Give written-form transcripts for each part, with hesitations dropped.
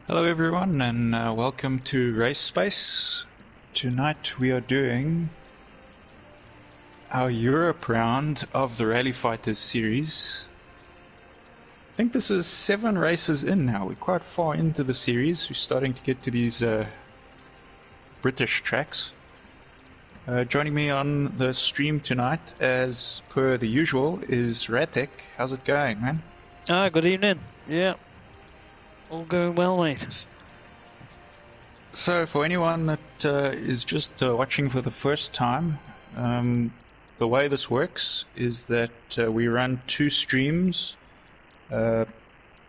Hello everyone and welcome to Race Space. Tonight we are doing our Europe round of the Rally Fighters series. I think this is 7 races in now. We're quite far into the series. We're starting to get to these British tracks. Joining me on the stream tonight, as per the usual, is Rattec. How's it going, man? Good evening. Yeah. All going well, mate. So, for anyone that is just watching for the first time, the way this works is that we run 2 streams,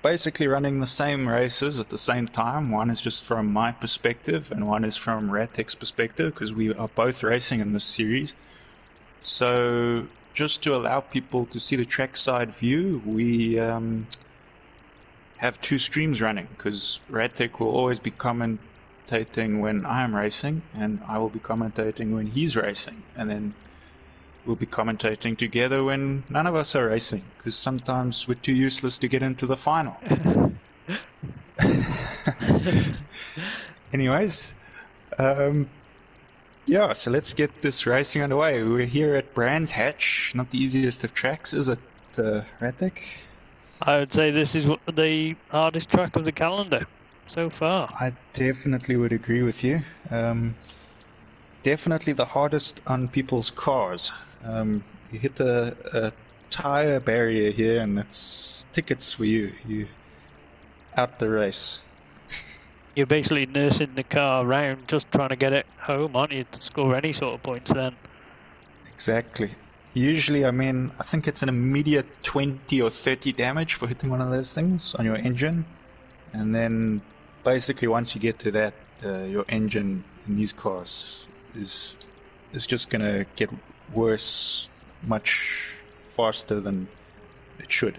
basically running the same races at the same time. One is just from my perspective, and one is from Rattec's perspective, because we are both racing in this series. So, just to allow people to see the trackside view, we have 2 streams running, because Rattec will always be commentating when I am racing, and I will be commentating when he's racing, and then we'll be commentating together when none of us are racing, because sometimes we're too useless to get into the final. Anyways, yeah, so let's get this racing underway. We're here at Brands Hatch, not the easiest of tracks, is it, Rattec? I would say this is the hardest track of the calendar so far. I definitely would agree with you. Definitely the hardest on people's cars. You hit a tire barrier here and it's tickets for you. You out the race. You're basically nursing the car around, just trying to get it home, aren't you, to score any sort of points then? Exactly. Usually, I mean, I think it's an immediate 20 or 30 damage for hitting one of those things on your engine. And then basically once you get to that, your engine in these cars is just going to get worse much faster than it should.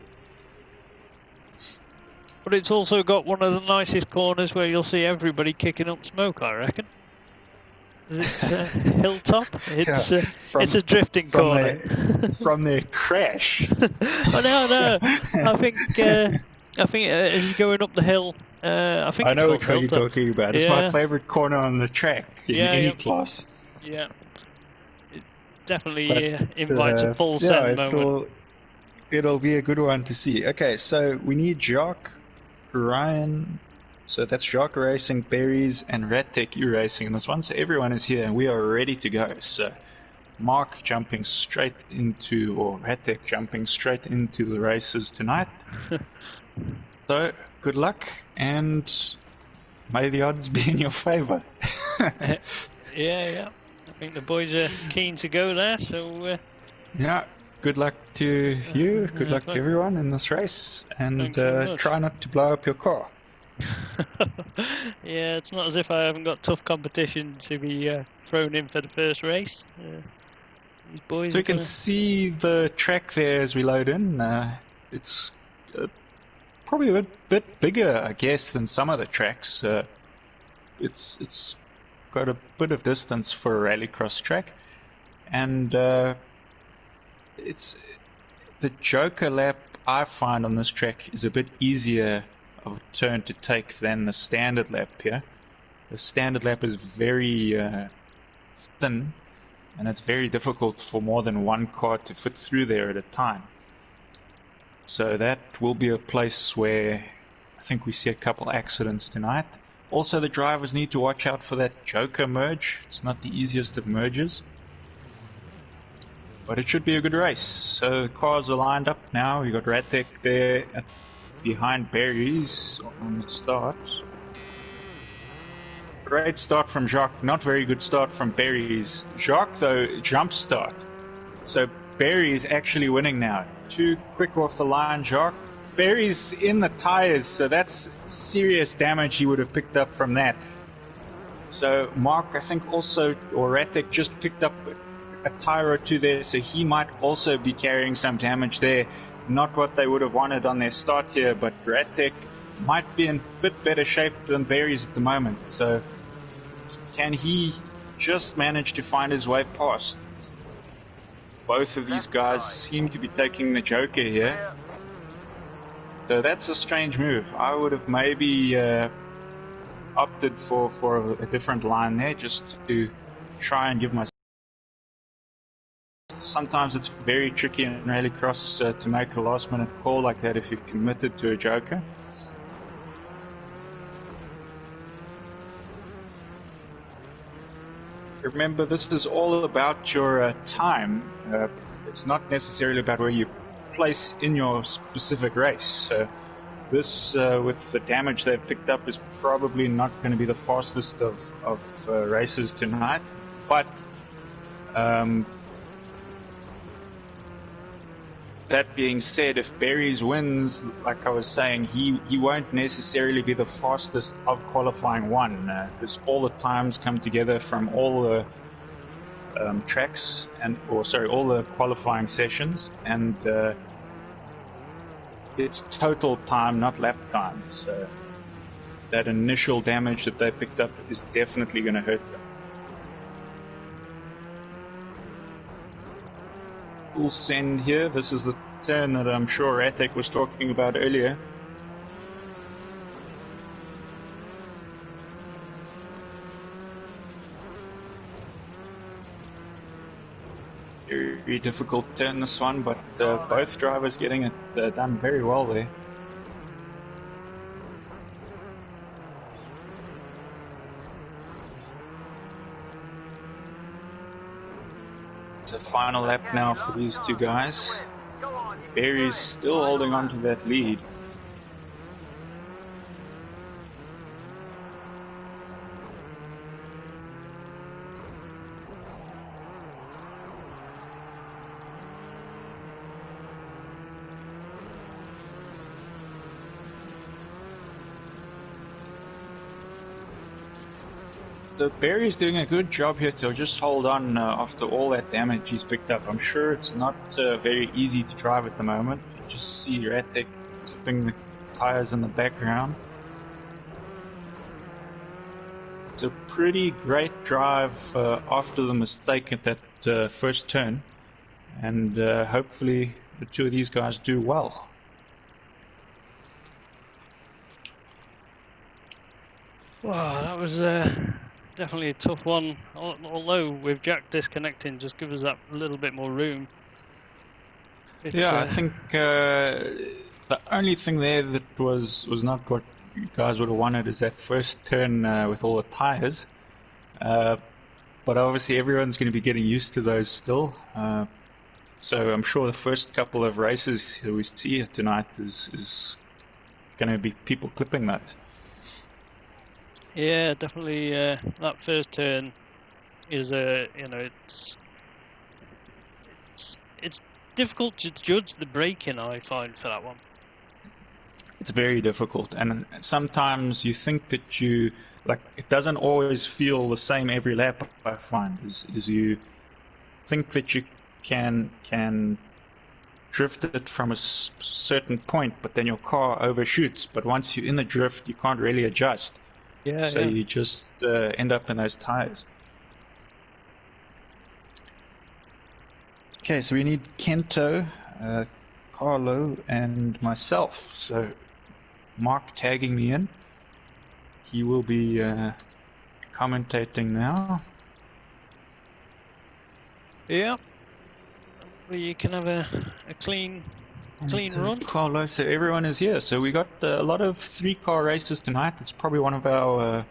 But it's also got one of the nicest corners where you'll see everybody kicking up smoke, I reckon. It's hilltop. It's a drifting corner. From their crash. Oh no! I think as you're going up the hill, I think I know it's which one you're talking about. It's my favorite corner on the track in any class. Yeah, it definitely invites a full set moment. It'll be a good one to see. Okay, so we need Jacques, Ryan. So that's Jacques racing, Berries, and Rattec you racing in this one. So everyone is here and we are ready to go. So Mark jumping straight into, or Rattec jumping straight into the races tonight. So good luck and may the odds be in your favor. Yeah. I think the boys are keen to go there. So yeah, good luck to you. Good luck to everyone in this race, and try not to blow up your car. Yeah, it's not as if I haven't got tough competition to be thrown in for the first race. These boys so you can see the track there as we load in. It's probably a bit bigger, I guess, than some of the tracks. It's got a bit of distance for a rallycross track, and it's the Joker lap I find on this track is a bit easier of a turn to take than the standard lap here. The standard lap is very thin, and it's very difficult for more than one car to fit through there at a time. So that will be a place where I think we see a couple accidents tonight. Also, the drivers need to watch out for that Joker merge. It's not the easiest of merges, but it should be a good race. So the cars are lined up now. We got Rattec there behind Berries on the start. Great start from Jacques, not very good start from Berries. Jacques, though, jump start. So Berries actually winning now. Too quick off the line, Jacques. Berries in the tires, so that's serious damage he would have picked up from that. So Mark, I think also, or Rattec just picked up a tire or two there, so he might also be carrying some damage there. Not what they would have wanted on their start here, but Rattec might be in a bit better shape than Berries at the moment. So can he just manage to find his way past? Both of these guys seem to be taking the Joker here. So that's a strange move. I would have maybe opted for a different line there just to try and give myself. Sometimes it's very tricky in rallycross to make a last minute call like that if you've committed to a joker. Remember, this is all about your time. It's not necessarily about where you place in your specific race. So this, with the damage they've picked up, is probably not going to be the fastest of races tonight. But that being said, if Berries wins, like I was saying, he won't necessarily be the fastest of qualifying one, because all the times come together from all the tracks all the qualifying sessions, and it's total time, not lap time. So that initial damage that they picked up is definitely going to hurt them. Full send here. This is the turn that I'm sure Rattec was talking about earlier. Very difficult turn, this one, but both drivers getting it done very well there. It's a final lap now for these two guys. Barry's still holding on to that lead. So Barry's doing a good job here to just hold on after all that damage he's picked up. I'm sure it's not very easy to drive at the moment. You just see Rattec clipping the tires in the background. It's a pretty great drive after the mistake at that first turn, and hopefully the two of these guys do well. Wow, that was definitely a tough one, although with Jack disconnecting just give us that little bit more room. I think the only thing there that was not what you guys would have wanted is that first turn with all the tires, but obviously everyone's going to be getting used to those still, so I'm sure the first couple of races that we see tonight is going to be people clipping those. Yeah, definitely. That first turn is it's difficult to judge the braking, I find, for that one. It's very difficult, and sometimes you think that it doesn't always feel the same every lap. I find is you think that you can drift it from a certain point, but then your car overshoots. But once you're in the drift, you can't really adjust. So you just end up in those tires. Okay, so we need Kento, Carlo, and myself. So Mark tagging me in. He will be commentating now. Yeah. Hopefully you can have a clean run. Carlo, so everyone is here. So we got a lot of 3-car races tonight. It's probably one of our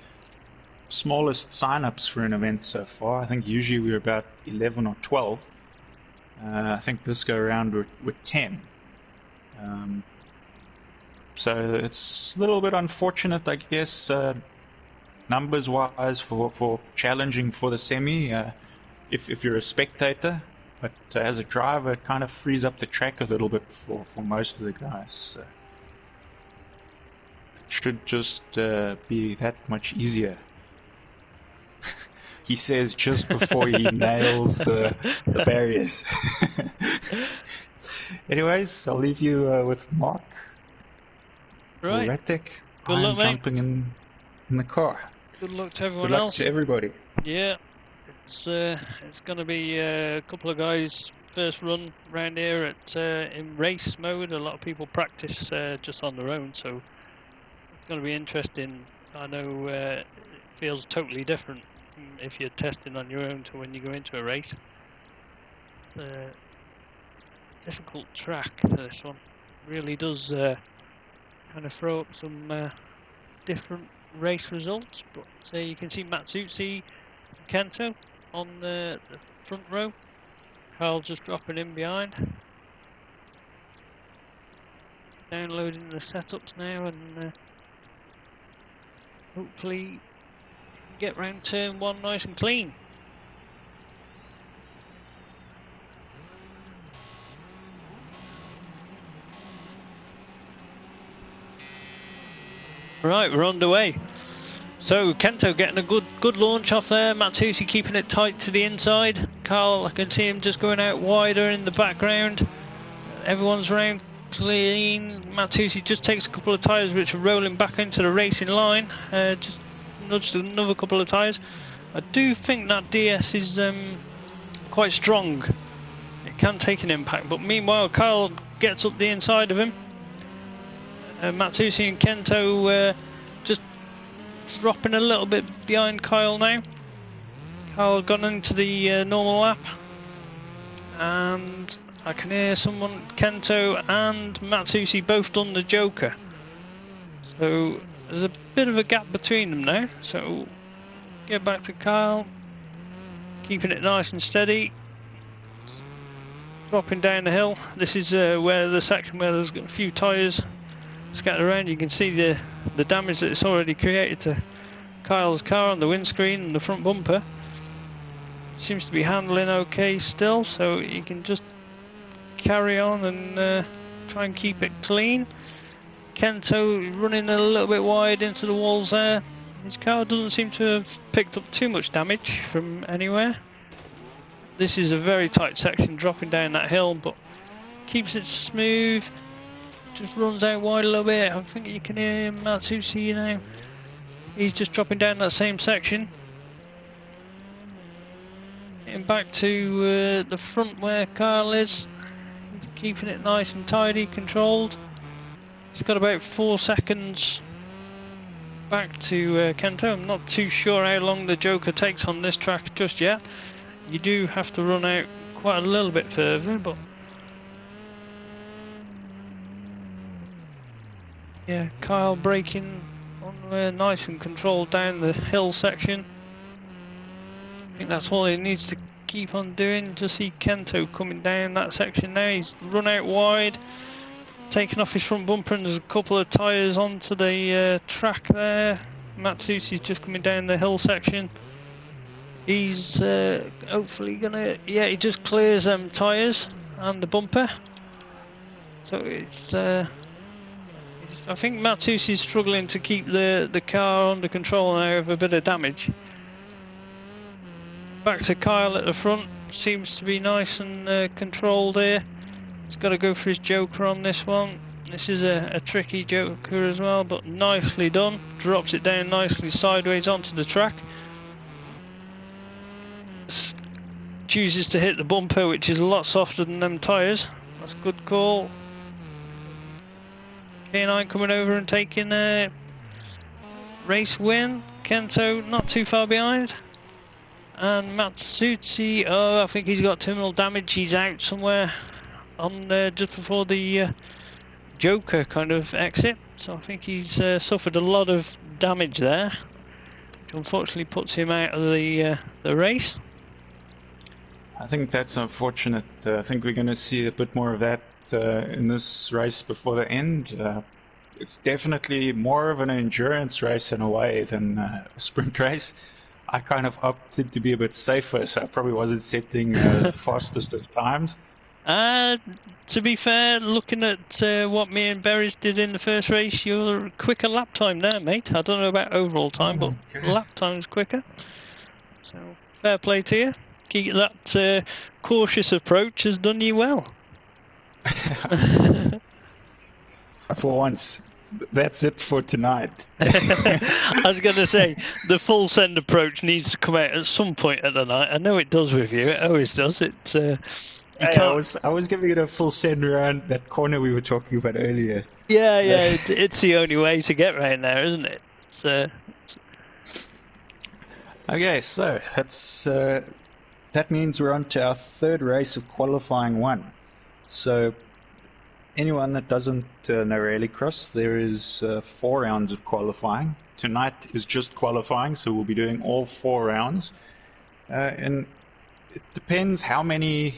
smallest sign-ups for an event so far. I think usually we're about 11 or 12. I think this go around we're 10. So it's a little bit unfortunate, I guess, numbers-wise for challenging for the semi, if you're a spectator. But as a driver, it kind of frees up the track a little bit for most of the guys. So it should just be that much easier. He says just before he nails the barriers. Anyways, I'll leave you with Mark. Right. Rattec. Good luck, mate. Jumping in the car. Good luck to everyone Good luck else. to everybody. Yeah. It's going to be a couple of guys first run round here at in race mode. A lot of people practice just on their own, so it's going to be interesting I know it feels totally different if you're testing on your own to when you go into a race. Difficult track, this one. Really does kind of throw up some different race results, but you can see Matsutsi and Kento on the front row. Carl just dropping in behind. Downloading the setups now, and hopefully get round turn 1 nice and clean. Right, we're underway. So Kento getting a good launch off there. Matsushi keeping it tight to the inside. Carl, I can see him just going out wider in the background. Everyone's round clean. Matsushi just takes a couple of tyres which are rolling back into the racing line. Just nudged another couple of tyres. I do think that DS is quite strong. It can take an impact, but meanwhile Carl gets up the inside of him. Matsushi and Kento just dropping a little bit behind Kyle now. Kyle gone into the normal lap, and I can hear someone, Kento and Matsushi both done the Joker. So there's a bit of a gap between them now. So get back to Kyle, keeping it nice and steady. Dropping down the hill. This is where the section where there's got a few tyres scattered around. You can see the damage that it's already created to Kyle's car on the windscreen and the front bumper. Seems to be handling okay still, so you can just carry on and try and keep it clean. Kento running a little bit wide into the walls there. His car doesn't seem to have picked up too much damage from anywhere. This is a very tight section dropping down that hill, but keeps it smooth. Just runs out wide a little bit. I think you can hear Matsushi now. He's just dropping down that same section. Getting back to the front where Kyle is. Keeping it nice and tidy, controlled. He's got about 4 seconds back to Kento. I'm not too sure how long the Joker takes on this track just yet. You do have to run out quite a little bit further, but yeah, Kyle braking on nice and controlled down the hill section. I think that's all he needs to keep on doing. Just see Kento coming down that section now. He's run out wide, taking off his front bumper, and there's a couple of tyres onto the track there. Matsushi's just coming down the hill section. He's hopefully gonna, yeah, he just clears them tyres and the bumper. So it's I think Matsushi's struggling to keep the car under control now of a bit of damage. Back to Kyle at the front, seems to be nice and controlled here. He's got to go for his Joker on this one. This is a tricky Joker as well, but nicely done. Drops it down nicely sideways onto the track. Chooses to hit the bumper, which is a lot softer than them tyres. That's a good call. K9 coming over and taking a race win. Kento not too far behind. And Matsushi, oh, I think he's got terminal damage. He's out somewhere on just before the Joker kind of exit. So I think he's suffered a lot of damage there, which unfortunately puts him out of the race. I think that's unfortunate. I think we're going to see a bit more of that in this race before the end. It's definitely more of an endurance race in a way than a sprint race. I kind of opted to be a bit safer, so I probably wasn't setting the fastest of times. To be fair, looking at what me and Berries did in the first race, you're a quicker lap time there, mate. I don't know about overall time, but lap time's quicker. So fair play to you. Keep that cautious approach has done you well. For once. That's it for tonight. I was going to say, the full send approach needs to come out at some point at the night. I know it does with you. It always does. I was giving it a full send around that corner we were talking about earlier. Yeah, it's the only way to get round there, isn't it? Okay, so that means we're on to our third race of qualifying one. So anyone that doesn't know Rallycross, there is 4 rounds of qualifying. Tonight is just qualifying, so we'll be doing all 4 rounds. And it depends how many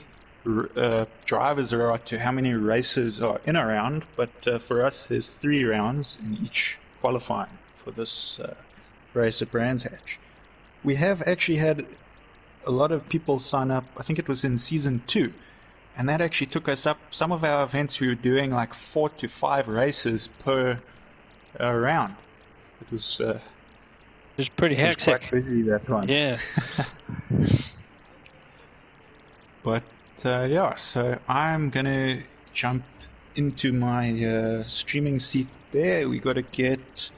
drivers there are to how many races are in a round, but for us there's 3 rounds in each qualifying for this race at Brands Hatch. We have actually had a lot of people sign up. I think it was in season 2, and that actually took us up. Some of our events we were doing like 4 to 5 races per round. It was pretty hectic. It was quite busy, that one. Yeah. But yeah, so I'm gonna jump into my streaming seat there. We got to get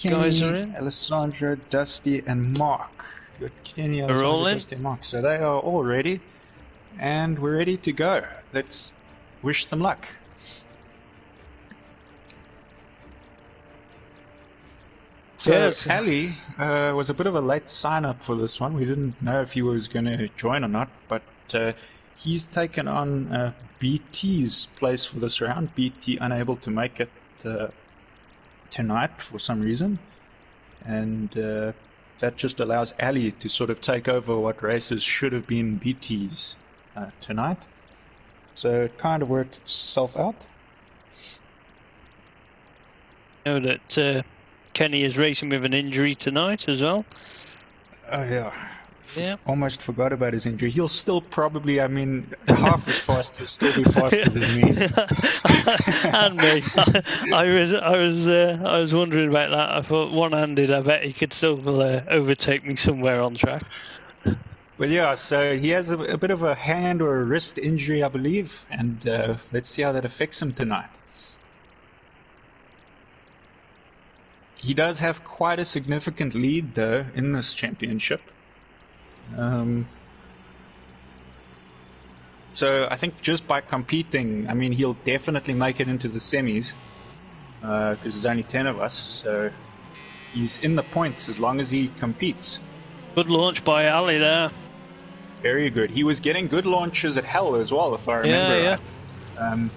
Guys are Kenny, in. Alessandro, Dusty, and Mark. Got Kenny, We're all Alessandro, in. Dusty, and Mark. So they are all ready, and we're ready to go. Let's wish them luck. So Yes. Ali was a bit of a late sign-up for this one. We didn't know if he was going to join or not, but he's taken on BT's place for this round. BT unable to make it tonight for some reason, and that just allows Ali to sort of take over what races should have been BT's tonight. So it kind of worked itself out. Know that Kenny is racing with an injury tonight as well. Oh yeah. Yeah. Almost forgot about his injury. He'll still probably, I mean, half as fast. He'll still be faster than me. And me. I was wondering about that. I thought one-handed, I bet he could still overtake me somewhere on track. But yeah, so he has a bit of a hand or a wrist injury, I believe, and let's see how that affects him tonight. He does have quite a significant lead, though, in this championship. So I think just by competing, I mean, he'll definitely make it into the semis, because there's only 10 of us, so he's in the points as long as he competes. Good launch by Ali there. Very good. He was getting good launches at Hell as well, if I remember right.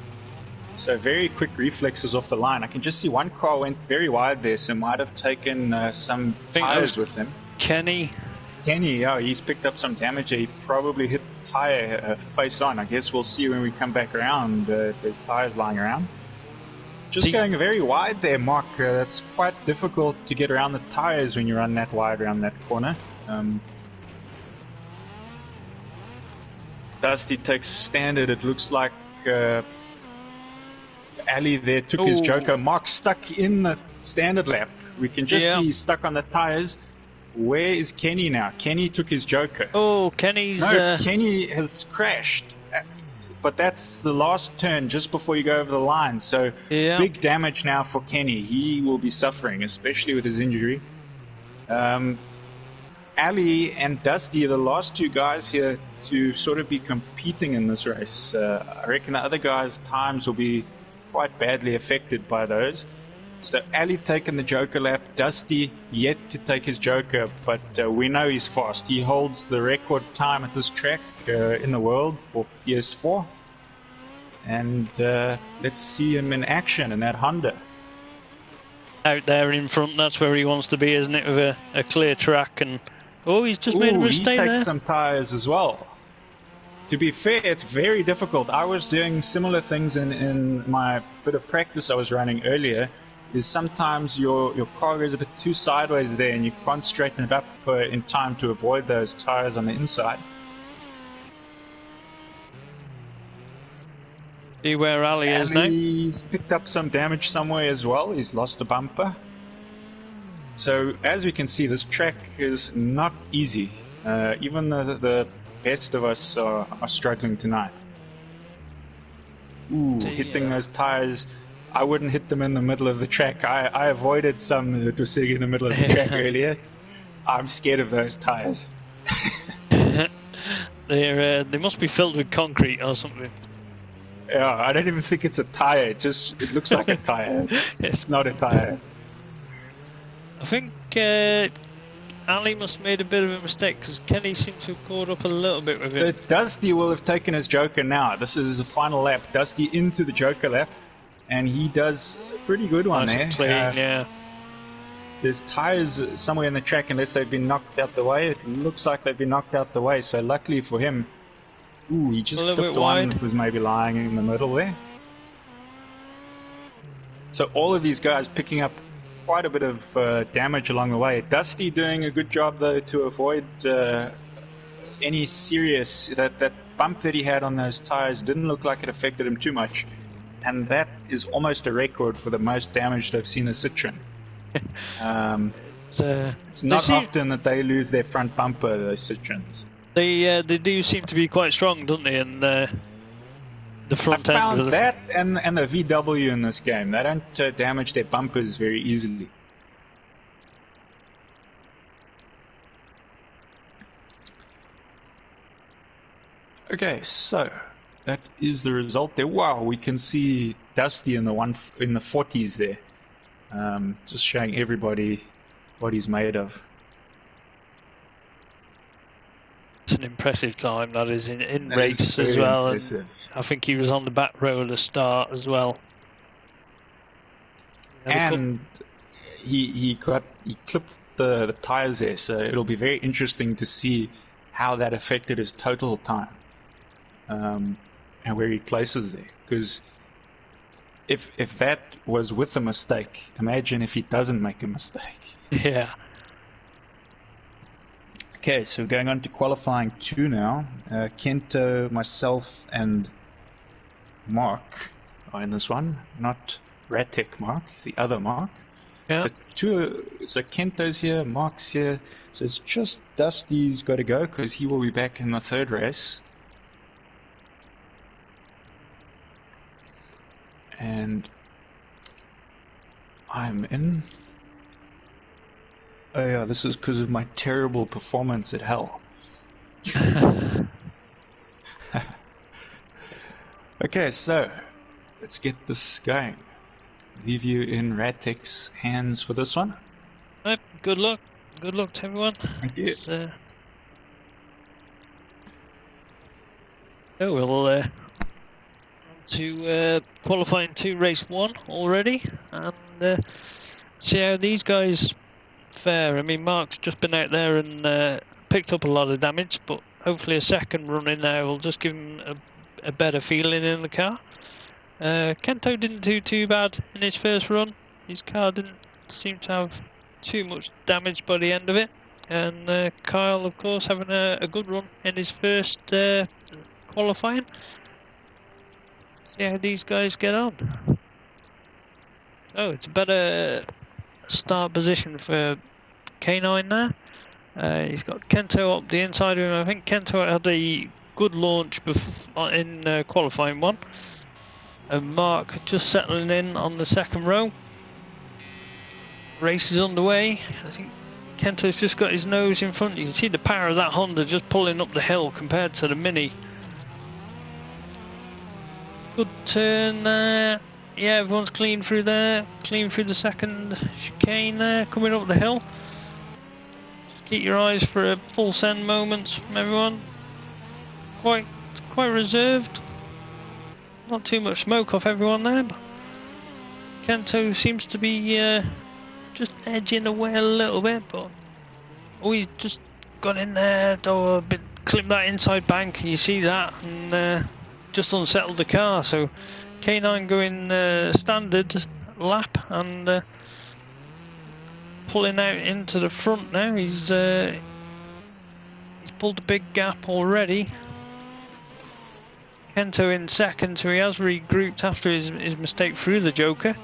So very quick reflexes off the line. I can just see one car went very wide there, so might have taken some tires with him. Kenny, yeah, he's picked up some damage. He probably hit the tire face on. I guess we'll see when we come back around if there's tires lying around. Just going very wide there, Mark. That's quite difficult to get around the tires when you run that wide around that corner. Dusty takes standard. It looks like Ali there took his Joker. Mark stuck in the standard lap. We can just see he's stuck on the tires. Where is Kenny now? Kenny took his Joker. Oh, Kenny's... No, Kenny has crashed. But that's the last turn just before you go over the line. So big damage now for Kenny. He will be suffering, especially with his injury. Ali and Dusty are the last 2 guys here to sort of be competing in this race. I reckon the other guys' times will be quite badly affected by those. So Ali taking the Joker lap, Dusty yet to take his Joker, but we know he's fast. He holds the record time at this track in the world for PS4. And let's see him in action in that Honda. Out there in front, that's where he wants to be, isn't it? With a clear track. And he's just made a mistake there. He takes some tires as well. To be fair, it's very difficult. I was doing similar things in my bit of practice I was running earlier. Is sometimes your car goes a bit too sideways there and you can't straighten it up in time to avoid those tires on the inside. See where Ali is now? He's picked up some damage somewhere as well. He's lost a bumper. So as we can see, this track is not easy. Even the best of us are struggling tonight. Hitting those tires. I wouldn't hit them in the middle of the track. I avoided some that were sitting in the middle of the track earlier. I'm scared of those tires. They must be filled with concrete or something. Yeah, I don't even think it's a tire. It looks like a tire. It's not a tire. I think Ali must have made a bit of a mistake because Kenny seemed to have caught up a little bit with him. Dusty will have taken his Joker now. This is the final lap. Dusty into the Joker lap, and he does a pretty good one Nice there. and clean, yeah. There's tyres somewhere in the track unless they've been knocked out the way. It looks like they've been knocked out the way, so luckily for him, he just clipped one that was maybe lying in the middle there. So all of these guys picking up quite a bit of damage along the way. Dusty doing a good job though to avoid any serious, that bump that he had on those tires didn't look like it affected him too much, and that is almost a record for the most damage I've seen a Citroen. It's not often that they lose their front bumper, those Citroens. They do seem to be quite strong, don't they? And the front I end. found that and the VW in this game. They don't damage their bumpers very easily. Okay, so that is the result there. Wow, we can see Dusty in the 40s there. Just showing everybody what he's made of. It's an impressive time, that is, in race as well. And I think he was on the back row at the start as well. And he clipped the tires there, so it'll be very interesting to see how that affected his total time, and where he places there. Because if that was with a mistake, imagine if he doesn't make a mistake. Yeah. Okay, so going on to qualifying 2 now. Kento, myself, and Mark are in this one. Not Rattec Mark, the other Mark. Yeah. So Kento's here, Mark's here. So it's just Dusty's got to go because he will be back in the 3rd race. And I'm in. Oh yeah, this is because of my terrible performance at Hell. Okay, so let's get this going. Leave you in Rattec's hands for this one. Right, good luck. Good luck to everyone. Thank you. We'll to qualifying 2 race 1 already, and see how these guys fare. I mean, Mark's just been out there and picked up a lot of damage, but hopefully a second run in there will just give him a better feeling in the car. Kento didn't do too bad in his first run. His car didn't seem to have too much damage by the end of it. And Kyle, of course, having a good run in his first qualifying. See how these guys get on. Oh, it's a better start position for K9 there. He's got Kento up the inside of him. I think Kento had a good launch in qualifying 1. And Mark just settling in on the 2nd row. Race is underway. I think Kento's just got his nose in front. You can see the power of that Honda just pulling up the hill compared to the Mini. Good turn there. Yeah, everyone's clean through there. Clean through the 2nd chicane there, coming up the hill. Keep your eyes for a full send moments from everyone. Quite reserved. Not too much smoke off everyone there, but Kento seems to be just edging away a little bit, but he just got in there, clipped that inside bank, you see that, and just unsettled the car. So K9 going standard lap and pulling out into the front now. He's pulled a big gap already. Kento in 2nd, so he has regrouped after his mistake through the Joker.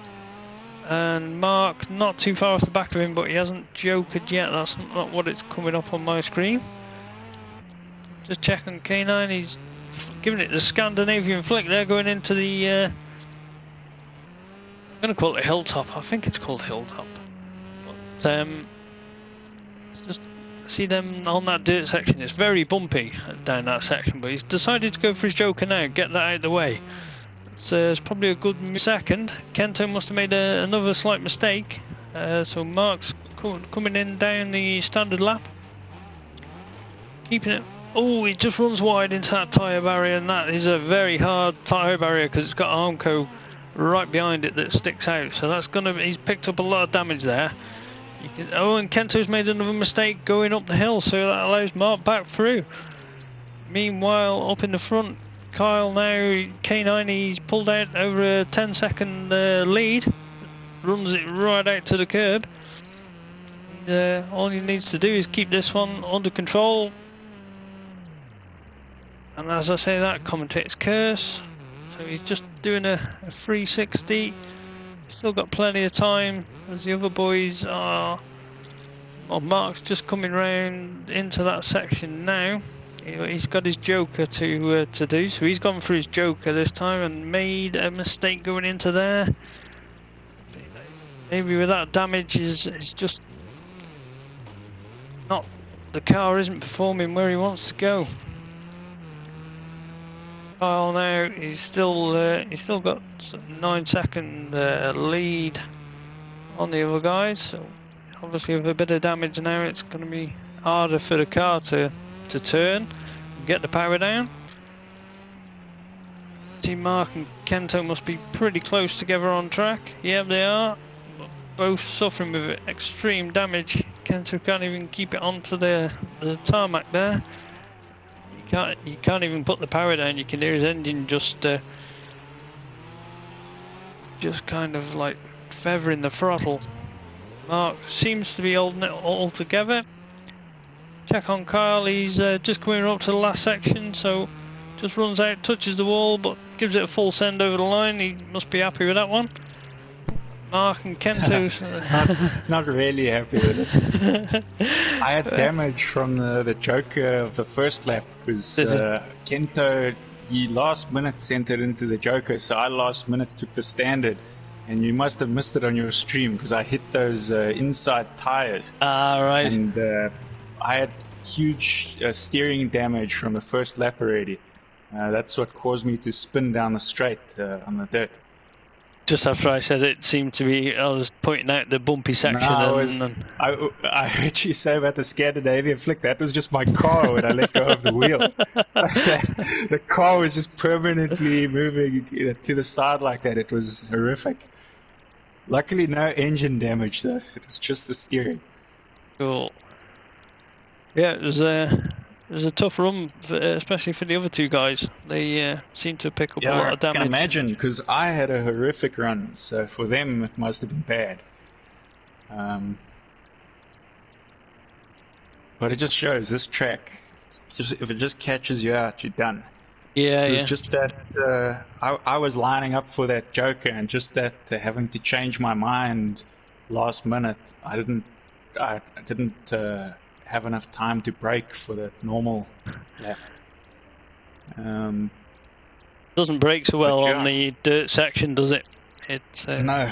And Mark not too far off the back of him, but he hasn't jokered yet. That's not what it's coming up on my screen. Just check on K9, he's giving it the Scandinavian flick there, going into the I'm going to call it a hilltop. I think it's called hilltop. But just see them on that dirt section. It's very bumpy down that section, but he's decided to go for his Joker now, get that out of the way. It's probably a good 2nd. Kento must have made another slight mistake. So Mark's coming in down the standard lap, keeping it. Oh, it just runs wide into that tyre barrier, and that is a very hard tyre barrier because it's got Armco right behind it that sticks out. So that's he's picked up a lot of damage there. And Kento's made another mistake going up the hill, so that allows Mark back through. Meanwhile, up in the front, Kyle now, K9, he's pulled out over a 10-second lead, runs it right out to the curb. All he needs to do is keep this one under control. And as I say that, commentator's curse. So he's just doing a 360. Still got plenty of time as the other boys are. Well, Mark's just coming round into that section now. He's got his joker to do, so he's gone for his joker this time and made a mistake going into there. Maybe with that damage is just not, the car isn't performing where he wants to go. Kyle now, he's still got 9-second lead on the other guys. So obviously with a bit of damage now, it's going to be harder for the car to turn and get the power down. See, Mark and Kento must be pretty close together on track. Yep, they are. Both suffering with extreme damage. Kento can't even keep it onto the tarmac there. You can't even put the power down. You can hear his engine just kind of like feathering the throttle. Mark seems to be holding it all together. Check on Kyle, he's just coming up to the last section, so just runs out, touches the wall, but gives it a full send over the line. He must be happy with that one. Mark and Kento. not really happy with it. I had damage from the joker of the first lap because Kento, he last minute sent it into the joker, so I last minute took the standard, and you must have missed it on your stream because I hit those inside tires. Ah, right. And I had huge steering damage from the first lap already. That's what caused me to spin down the straight on the dirt. Just after I said it seemed to be, I was pointing out the bumpy section. No, I heard you say about the Scandinavian flick. That was just my car when I let go of the wheel. The car was just permanently moving to the side like that. It was horrific. Luckily, no engine damage though. It was just the steering. Cool. Yeah, it was a tough run, especially for the other two guys. They seem to pick up a lot of damage. I can imagine, because I had a horrific run, so for them it must have been bad. But it just shows this track, if it just catches you out, you're done. Yeah, it was just that I was lining up for that joker, and just that having to change my mind last minute, I didn't have enough time to brake for the normal lap. Doesn't brake so well on the dirt section, does it? No.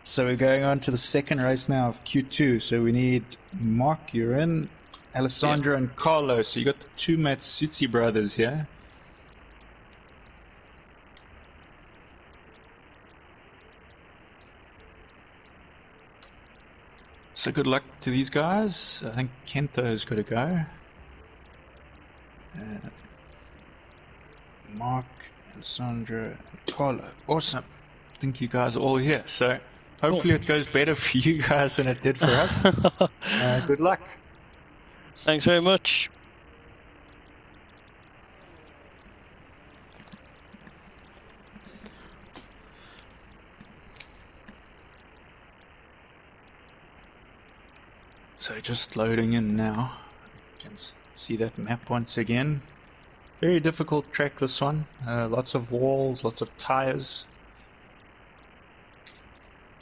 So we're going on to the second race now of Q2. So we need Mark, you're in, Alessandro and Carlos. So you got the two Matsutsi brothers here. So good luck to these guys. I think Kento's got to go. Mark, Alessandro, and Carlo. Awesome. I think you guys are all here. So hopefully it goes better for you guys than it did for us. Good luck. Thanks very much. So just loading in now. You can see that map once again. Very difficult track, this one. Lots of walls, lots of tires.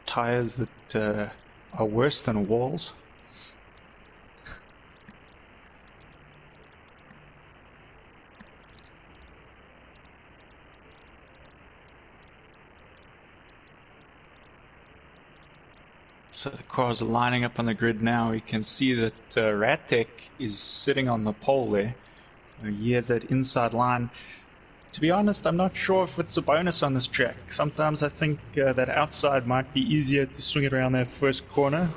Tires that are worse than walls. So the cars are lining up on the grid now. We can see that Rattec is sitting on the pole there. He has that inside line. To be honest, I'm not sure if it's a bonus on this track. Sometimes I think that outside might be easier to swing it around that first corner.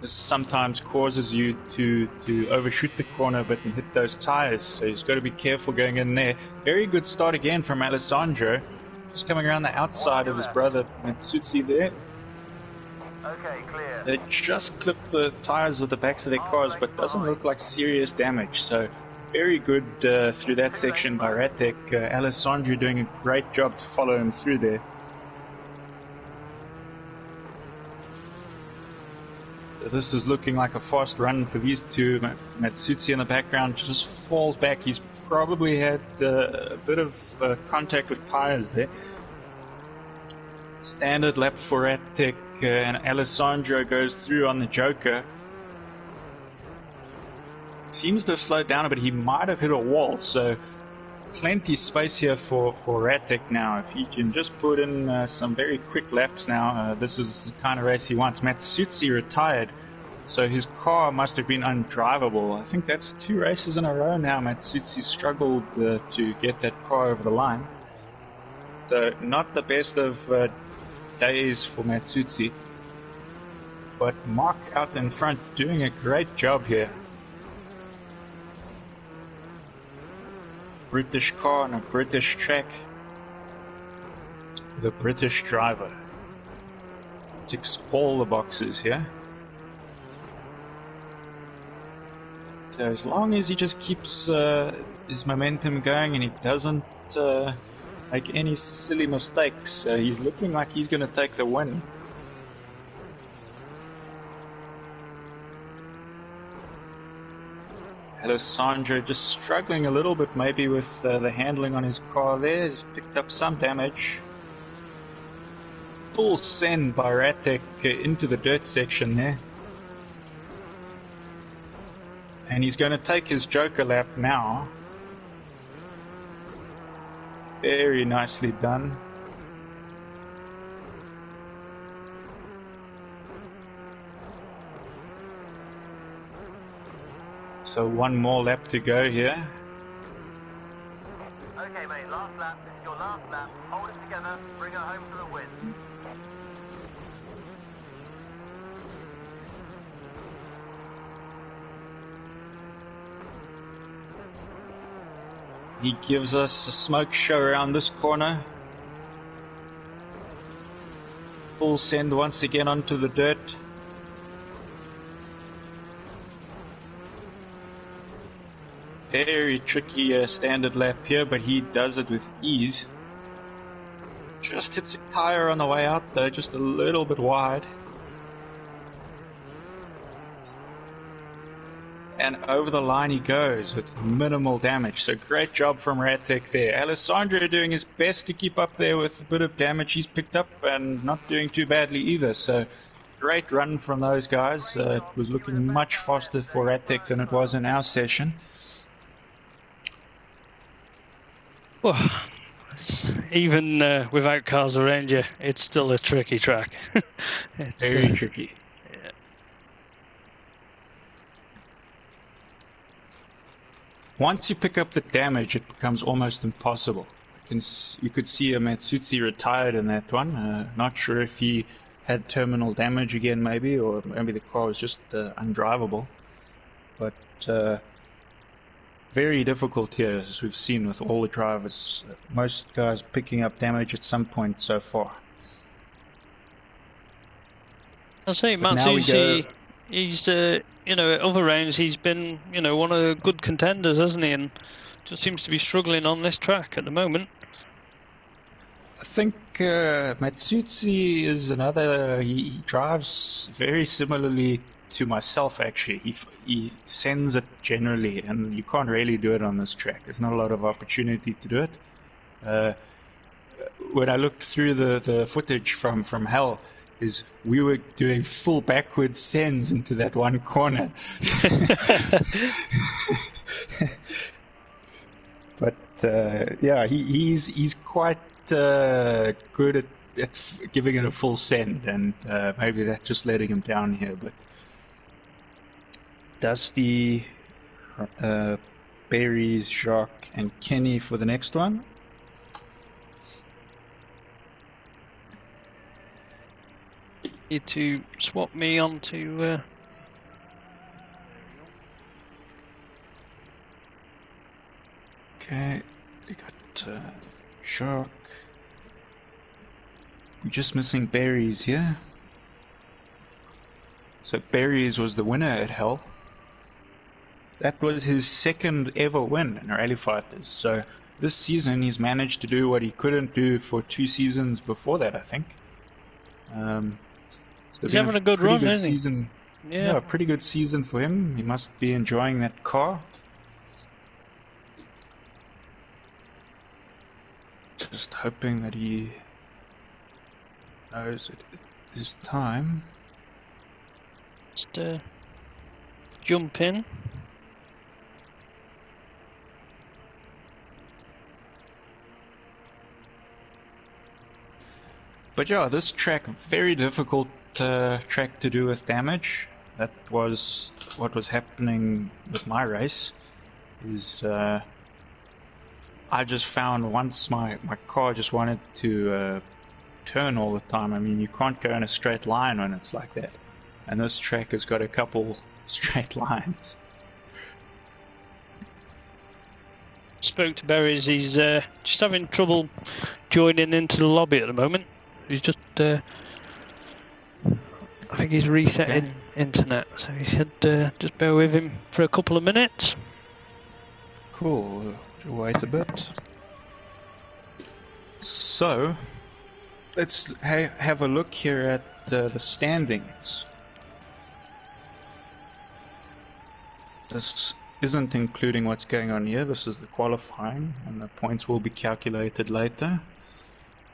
This sometimes causes you to overshoot the corner but hit those tires, so he's got to be careful going in there. Very good start again from Alessandro, just coming around the outside of his brother Matsutsi there. Okay, clear. They just clipped the tires of the backs of their cars, but doesn't look like serious damage, so very good through that section by Rattec. Alessandro doing a great job to follow him through there. This is looking like a fast run for these two. Matsutsi in the background just falls back. He's probably had a bit of contact with tires there. Standard lap for Rattec, and Alessandro goes through on the Joker. Seems to have slowed down a bit. He might have hit a wall, so plenty space here for Rattec now. If he can just put in some very quick laps now, this is the kind of race he wants. Matsutsi retired, so his car must have been undrivable. I think that's 2 races in a row now. Matsutsi struggled to get that car over the line. So not the best of days for Matsutsi. But Mark out in front doing a great job here. British car on a British track. The British driver. Ticks all the boxes here. So as long as he just keeps his momentum going and he doesn't make any silly mistakes, he's looking like he's going to take the win. Alessandro just struggling a little bit maybe with the handling on his car there. He's picked up some damage. Full send by Rattec into the dirt section there. And he's going to take his Joker lap now. Very nicely done. So one more lap to go here. Okay, mate, last lap. This is your last lap. Hold it together. Bring her home for the win. He gives us a smoke show around this corner. Full send once again onto the dirt. Very tricky standard lap here, but he does it with ease. Just hits a tire on the way out though, just a little bit wide. And over the line he goes with minimal damage. So great job from Rattec there. Alessandro doing his best to keep up there with a bit of damage he's picked up and not doing too badly either. So great run from those guys. It was looking much faster for Rattec than it was in our session. Well, even without cars around you, it's still a tricky track. Very tricky. Yeah. Once you pick up the damage, it becomes almost impossible. You could see a Matsutsi retired in that one. Not sure if he had terminal damage again, maybe, or maybe the car was just undrivable. But very difficult here, as we've seen with all the drivers. Most guys picking up damage at some point so far. I'll say Matsutsi, he's, you know, at other rounds he's been, you know, one of the good contenders, hasn't he? And just seems to be struggling on this track at the moment. I think Matsutsi is another. He drives very similarly to myself, actually. He sends it generally, and you can't really do it on this track. There's not a lot of opportunity to do it. When I looked through the footage from hell, we were doing full backwards sends into that one corner. But yeah, he's quite good at giving it a full send, and maybe that's just letting him down here. But Dusty Berries, Jacques, and Kenny for the next one. Need to swap me onto. Okay, we got Jacques. We're just missing Berries here. So Berries was the winner at Hell. That was his second ever win in Rally Fighters. So this season he's managed to do what he couldn't do for 2 seasons before that, I think. So He's having a good run, isn't he? Season. Yeah, A pretty good season for him. He must be enjoying that car. Just hoping that he knows it is time. just jump in. But yeah, this track, very difficult track to do with damage. That was what was happening with my race. I just found once my car just wanted to turn all the time. I mean, you can't go in a straight line when it's like that. And this track has got a couple straight lines. Spoke to Berries, he's just having trouble joining into the lobby at the moment. He's just, I think he's resetting internet, so he said just bear with him for a couple of minutes. Cool, wait a bit. So, let's have a look here at the standings. This isn't including what's going on here, this is the qualifying, and the points will be calculated later.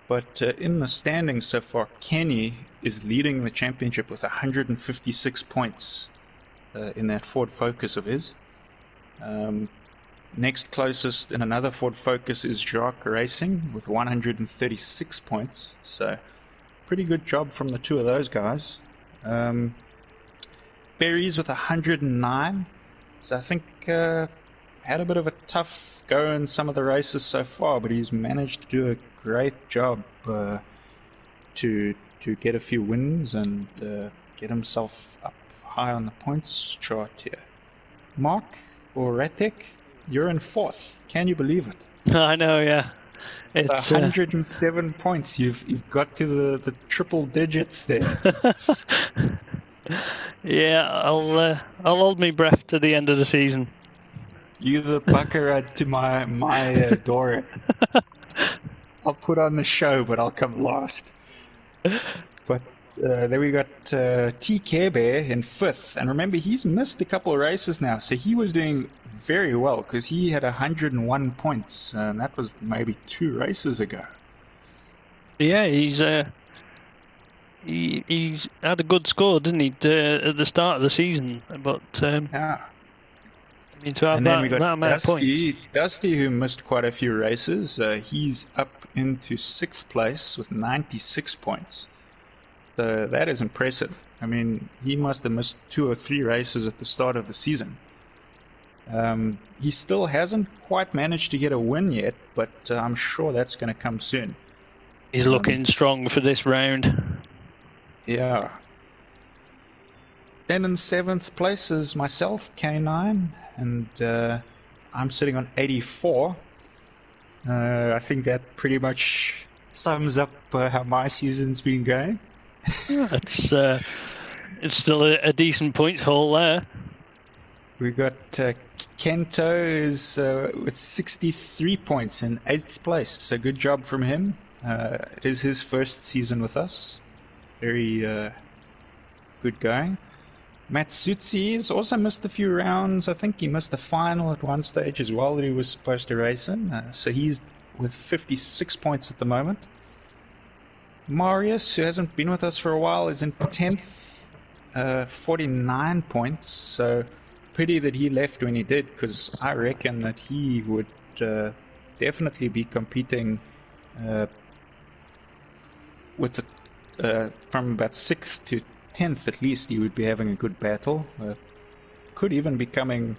But in the standings so far, Kenny is leading the championship with 156 points in that Ford Focus of his. Next closest in another Ford Focus is Jacques Racing with 136 points. So, pretty good job from the two of those guys. Berries with 109. So I think had a bit of a tough go in some of the races so far, but he's managed to do a great job to get a few wins and get himself up high on the points chart here. Mark or Rattec, you're in 4th. Can you believe it? I know, yeah. It's 107 points. You've got to the triple digits there. Yeah, I'll hold my breath to the end of the season. You the baccarat to my door. I'll put on the show, but I'll come last. But then we got T. Care Bear in 5th, and remember he's missed a couple of races now, so he was doing very well because he had 101 points, and that was maybe 2 races ago. Yeah, he's had a good score, didn't he, at the start of the season? But yeah. I mean, to have And then we got Dusty, Dusty, who missed quite a few races. He's up into 6th place with 96 points. So that is impressive. I mean, he must have missed 2 or 3 races at the start of the season. He still hasn't quite managed to get a win yet, but I'm sure that's going to come soon. He's looking strong for this round. Yeah. Then in 7th place is myself, K9, and I'm sitting on 84. I think that pretty much sums up how my season's been going. It's still a decent points haul there. We got Kento is with 63 points in 8th place, so good job from him. It is his first season with us. Very good going. Matsutsi also missed a few rounds. I think he missed the final at one stage as well that he was supposed to race in. So he's with 56 points at the moment. Marius, who hasn't been with us for a while, is in 10th, 49 points. So pity that he left when he did, because I reckon that he would definitely be competing with the from about 6th to 10th at least. He would be having a good battle. Could even be coming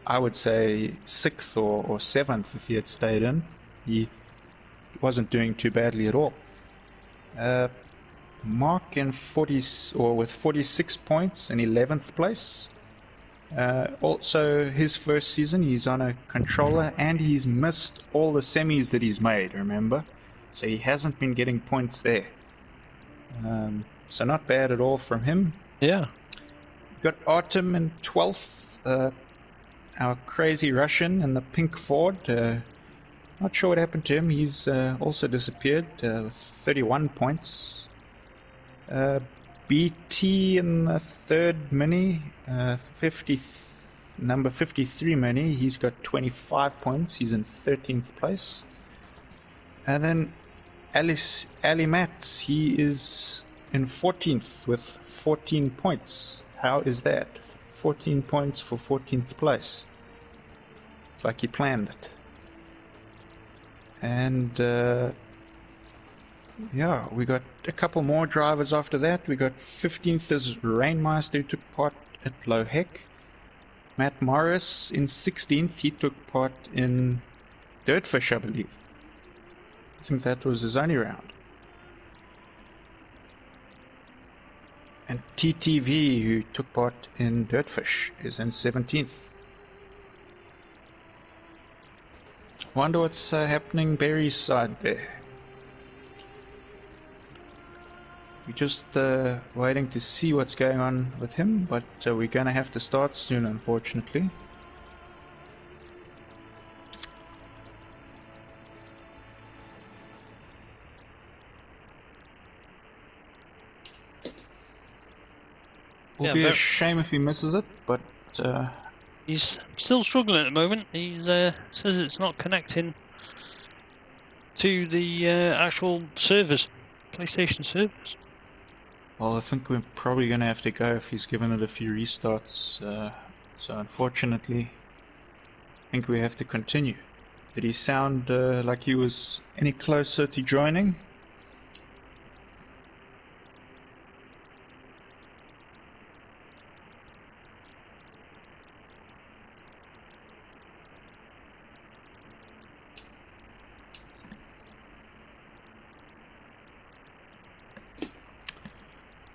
I would say 6th or 7th if he had stayed in. He wasn't doing too badly at all. Mark in with 46 points in 11th place. Also, his first season, he's on a controller and he's missed all the semis that he's made, remember? So he hasn't been getting points there. So not bad at all from him. Yeah. Got Artem in 12th. Our crazy Russian in the pink Ford. Not sure what happened to him. He's also disappeared with 31 points. BT in the third mini, number 53 mini. He's got 25 points. He's in 13th place. And then Ali Mats, he is in 14th with 14 points. How is that? 14 points for 14th place. It's like he planned it. And yeah, we got a couple more drivers after that. We got 15th as Rainmeister, who took part at Lohek. Matt Morris in 16th, he took part in Dirtfish, I believe. I think that was his only round. And TTV, who took part in Dirtfish, is in 17th. Wonder what's happening Barry's side there. We're just waiting to see what's going on with him, but we're going to have to start soon, unfortunately. Will be a shame if he misses it, but he's still struggling at the moment. He says it's not connecting to the actual servers, PlayStation servers. Well, I think we're probably going to have to go if he's given it a few restarts. So unfortunately, I think we have to continue. Did he sound like he was any closer to joining?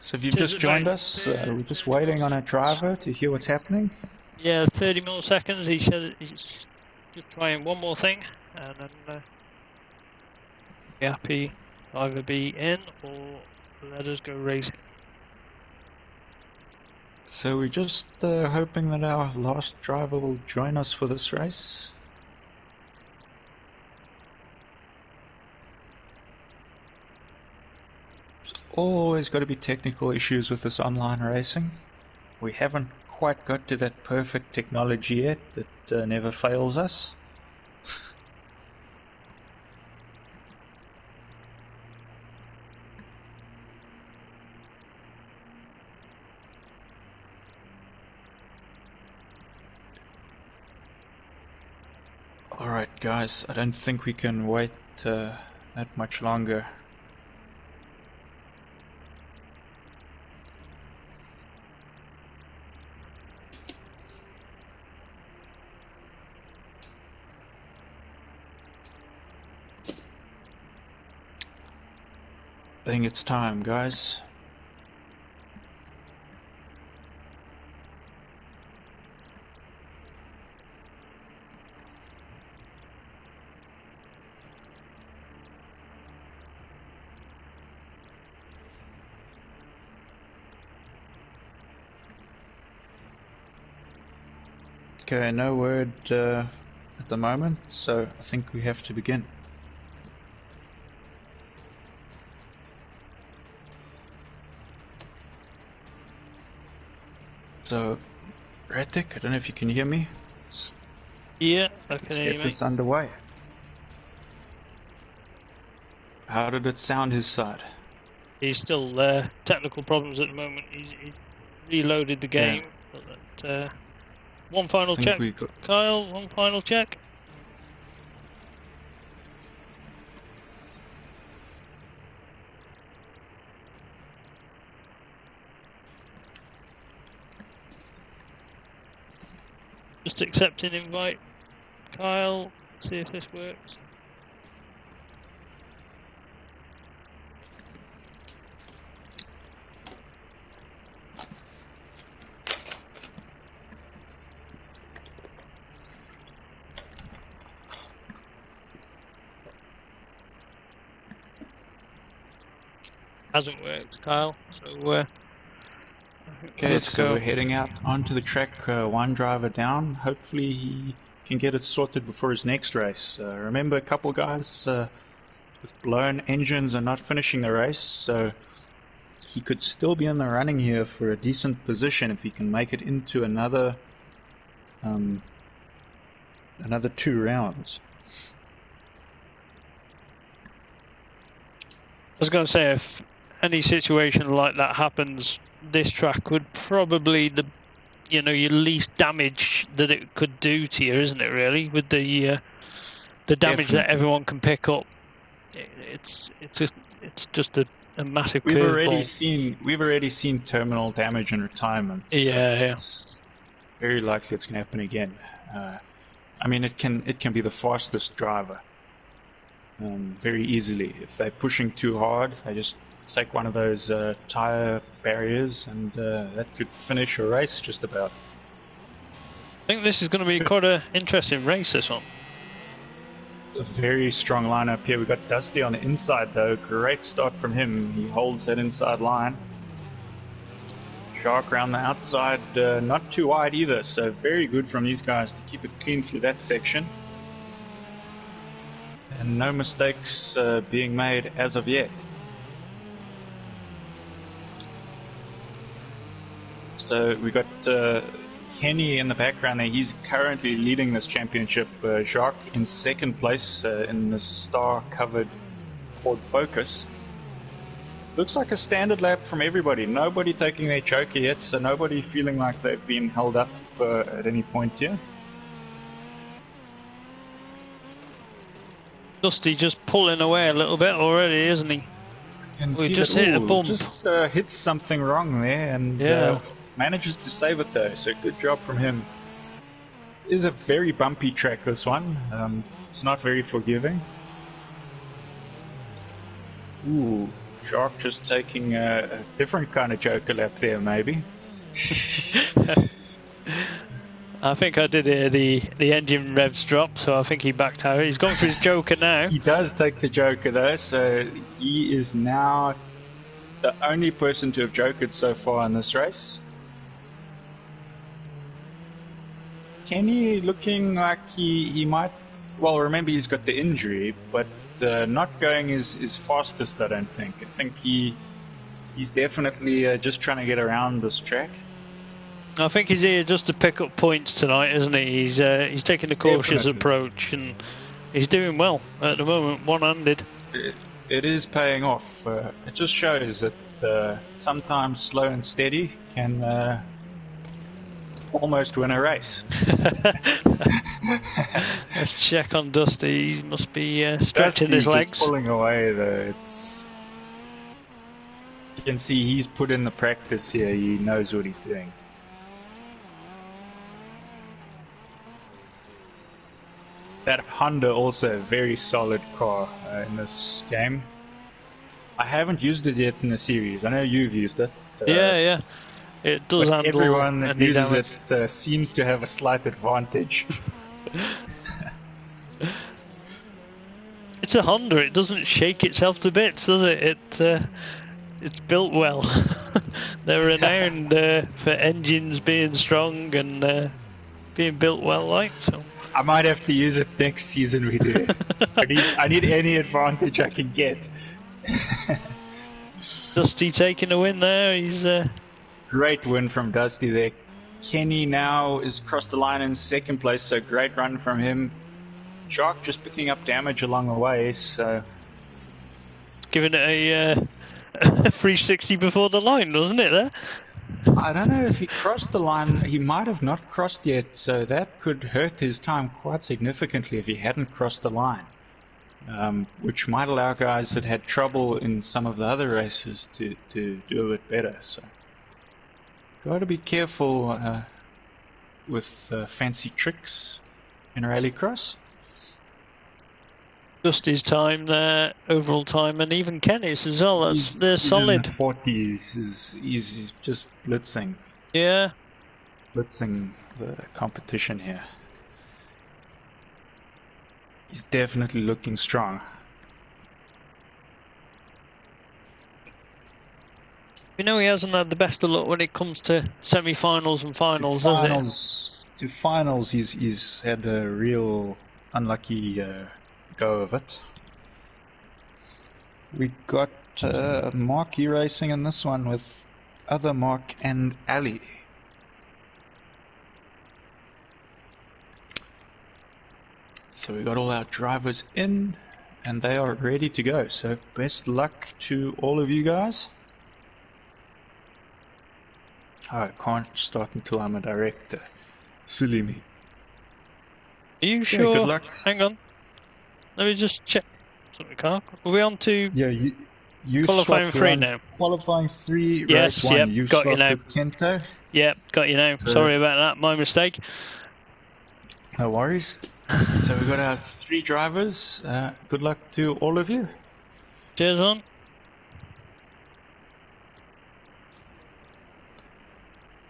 So if you've just joined us, we're just waiting on a driver to hear what's happening. Yeah, 30 more seconds. He said he's just trying one more thing, and then be happy to either be in or let us go racing. So we're just hoping that our last driver will join us for this race. Always got to be technical issues with this online racing. We haven't quite got to that perfect technology yet that never fails us. Alright guys, I don't think we can wait that much longer. I think it's time, guys. Okay, no word at the moment, so I think we have to begin. So, Rattec, I don't know if you can hear me. Yeah, I can Let's hear you, get this mate. underway. How did it sound his side? He's still technical problems at the moment. He reloaded the game. But one final check, Kyle. One final check. Just Just accepting invite. Kyle, see if this works. Hasn't worked, Kyle. So Okay, let's so go. we're heading out onto the track, one driver down. Hopefully he can get it sorted before his next race. Remember, a couple guys with blown engines are not finishing the race, so he could still be in the running here for a decent position if he can make it into another 2 rounds. I was going to say, if any situation like that happens, this track would probably your least damage that it could do to you, isn't it? Really, with the damage that Definitely. everyone can pick up, it's just a massive We've already curveball. seen terminal damage and retirement. So Yeah. it's very likely it's going to happen again. I mean, it can be the fastest driver very easily. If they're pushing too hard, they just take one of those tire barriers, and that could finish a race just about. I think this is going to be quite an interesting race, this one. A very strong lineup here. We've got Dusty on the inside, though. Great start from him. He holds that inside line. Shark around the outside, not too wide either, so very good from these guys to keep it clean through that section. And no mistakes being made as of yet. So we got Kenny in the background there. He's currently leading this championship. Jacques in second place in the star-covered Ford Focus. Looks like a standard lap from everybody. Nobody taking their choker yet, so nobody feeling like they've been held up at any point here. Dusty just pulling away a little bit already, isn't he? We just hit a bump. Just hits something wrong there, and manages to save it though. So good job from him. It is a very bumpy track, this one. It's not very forgiving. Ooh, Shark just taking a different kind of joker lap there, maybe. I think I did hear the engine revs drop, so I think he backed out. He's gone for his joker now. He does take the joker though, so he is now the only person to have jokered so far in this race. Kenny looking like he might... Well, remember he's got the injury, but not going his fastest, I don't think. I think he's definitely just trying to get around this track. I think he's here just to pick up points tonight, isn't he? He's taking a cautious approach, and he's doing well at the moment, one-handed. It is paying off. It just shows that sometimes slow and steady can almost win a race. Let's check on Dusty. He must be stretching his legs. Just pulling away though. You can see he's put in the practice here. He knows what he's doing. That Honda also a very solid car in this game. I haven't used it yet in the series. I know you've used it. Yeah. It does handle. Everyone that uses it seems to have a slight advantage. It's a Honda. It doesn't shake itself to bits, does it? It's built well. They're renowned for engines being strong and being built well, like so. I might have to use it next season. We do. I need any advantage I can get. Dusty taking a win there. He's great win from Dusty there. Kenny now is crossed the line in second place, so great run from him. Shark just picking up damage along the way, so giving it a 360 before the line, wasn't it? There. I don't know if he crossed the line. He might have not crossed yet, so that could hurt his time quite significantly if he hadn't crossed the line, which might allow guys that had trouble in some of the other races to do a bit better. So got to be careful with fancy tricks in rallycross. Just his time there, overall time, and even Kenny's as well. They're He's solid. in the 40s. He's just blitzing Yeah. the competition here. He's definitely looking strong. You know he hasn't had the best of luck when it comes to semi-finals and finals, has To finals, he's had a real unlucky go of it. We got Marky racing in this one with other Mark and Ali. So we got all our drivers in and they are ready to go. So best luck to all of you guys. I can't start until I'm a director. Silly me. Are you sure? Good luck. Hang on. Let me just check. Are we on to You qualifying swapped 3 around now? Qualifying 3, Yes, race 1. yep, You got you swapped now. with Kento. Yep, got you now. Sorry about that, my mistake. No worries. So we've got our 3 drivers. Good luck to all of you. Cheers on.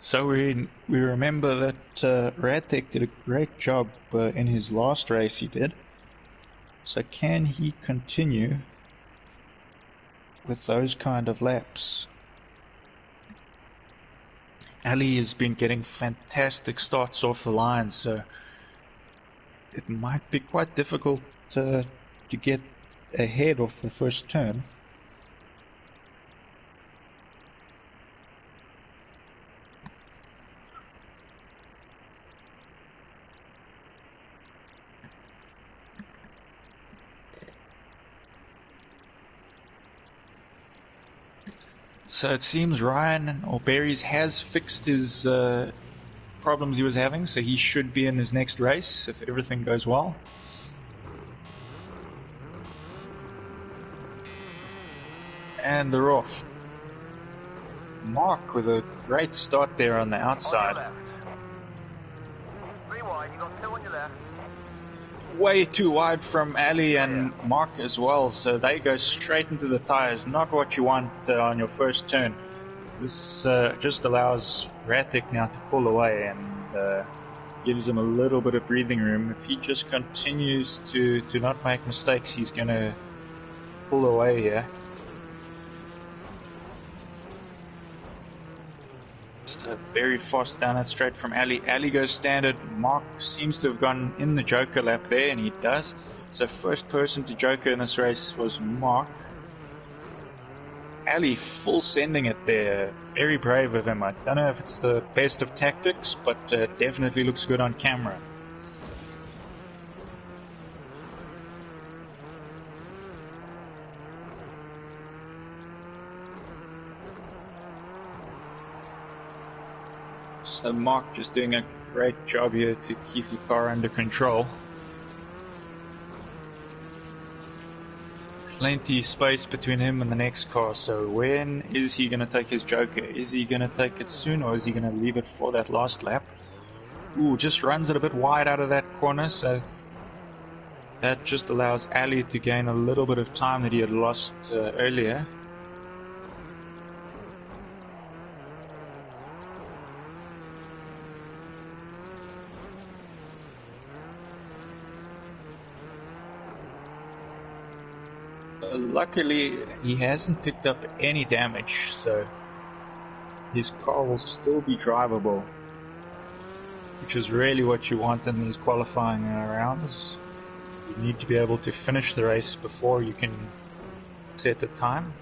So we remember that Rattec did a great job in his last race he did. So can he continue with those kind of laps? Ali has been getting fantastic starts off the line, so it might be quite difficult to get ahead of the first turn. So it seems Ryan or Berries has fixed his problems he was having, so he should be in his next race if everything goes well. And they're off. Mark with a great start there on the outside. 3 wide, you got 2 on your left. Way too wide from Ali and Mark as well, so they go straight into the tires. Not what you want on your first turn. This just allows Rattec now to pull away and gives him a little bit of breathing room. If he just continues to not make mistakes, he's going to pull away here. Just very fast down that straight from Ali. Ali goes standard. Mark seems to have gone in the Joker lap there, and he does. So first person to Joker in this race was Mark. Ali full sending it there. Very brave of him. I don't know if it's the best of tactics, but definitely looks good on camera. So Mark just doing a great job here to keep the car under control. Plenty space between him and the next car, so when is he going to take his Joker? Is he going to take it soon, or is he going to leave it for that last lap? Ooh, just runs it a bit wide out of that corner, so that just allows Ali to gain a little bit of time that he had lost earlier. Luckily, he hasn't picked up any damage, so his car will still be drivable, which is really what you want in these qualifying rounds. You need to be able to finish the race before you can set the time.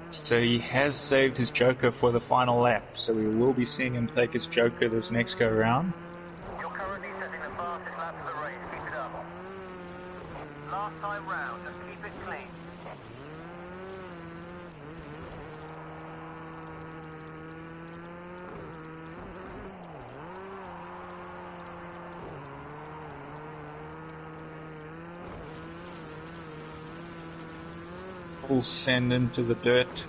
So he has saved his Joker for the final lap, so we will be seeing him take his Joker this next go round. You're currently setting the fastest lap of the race. Keep it up. Last time round, just keep it clean. full send into the dirt.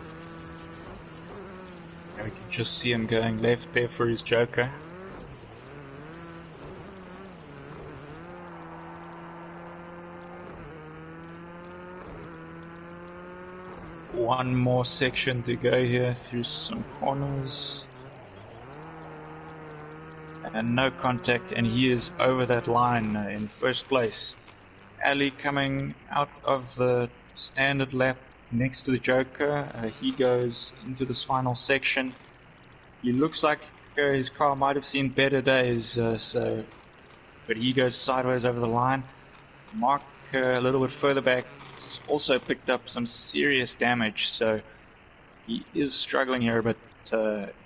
And we can just see him going left there for his joker. One more section to go here through some corners. And no contact, and he is over that line in first place. Ali coming out of the standard lap next to the joker. He goes into this final section. He looks like his car might have seen better days, but he goes sideways over the line. Mark a little bit further back also picked up some serious damage, so he is struggling here, but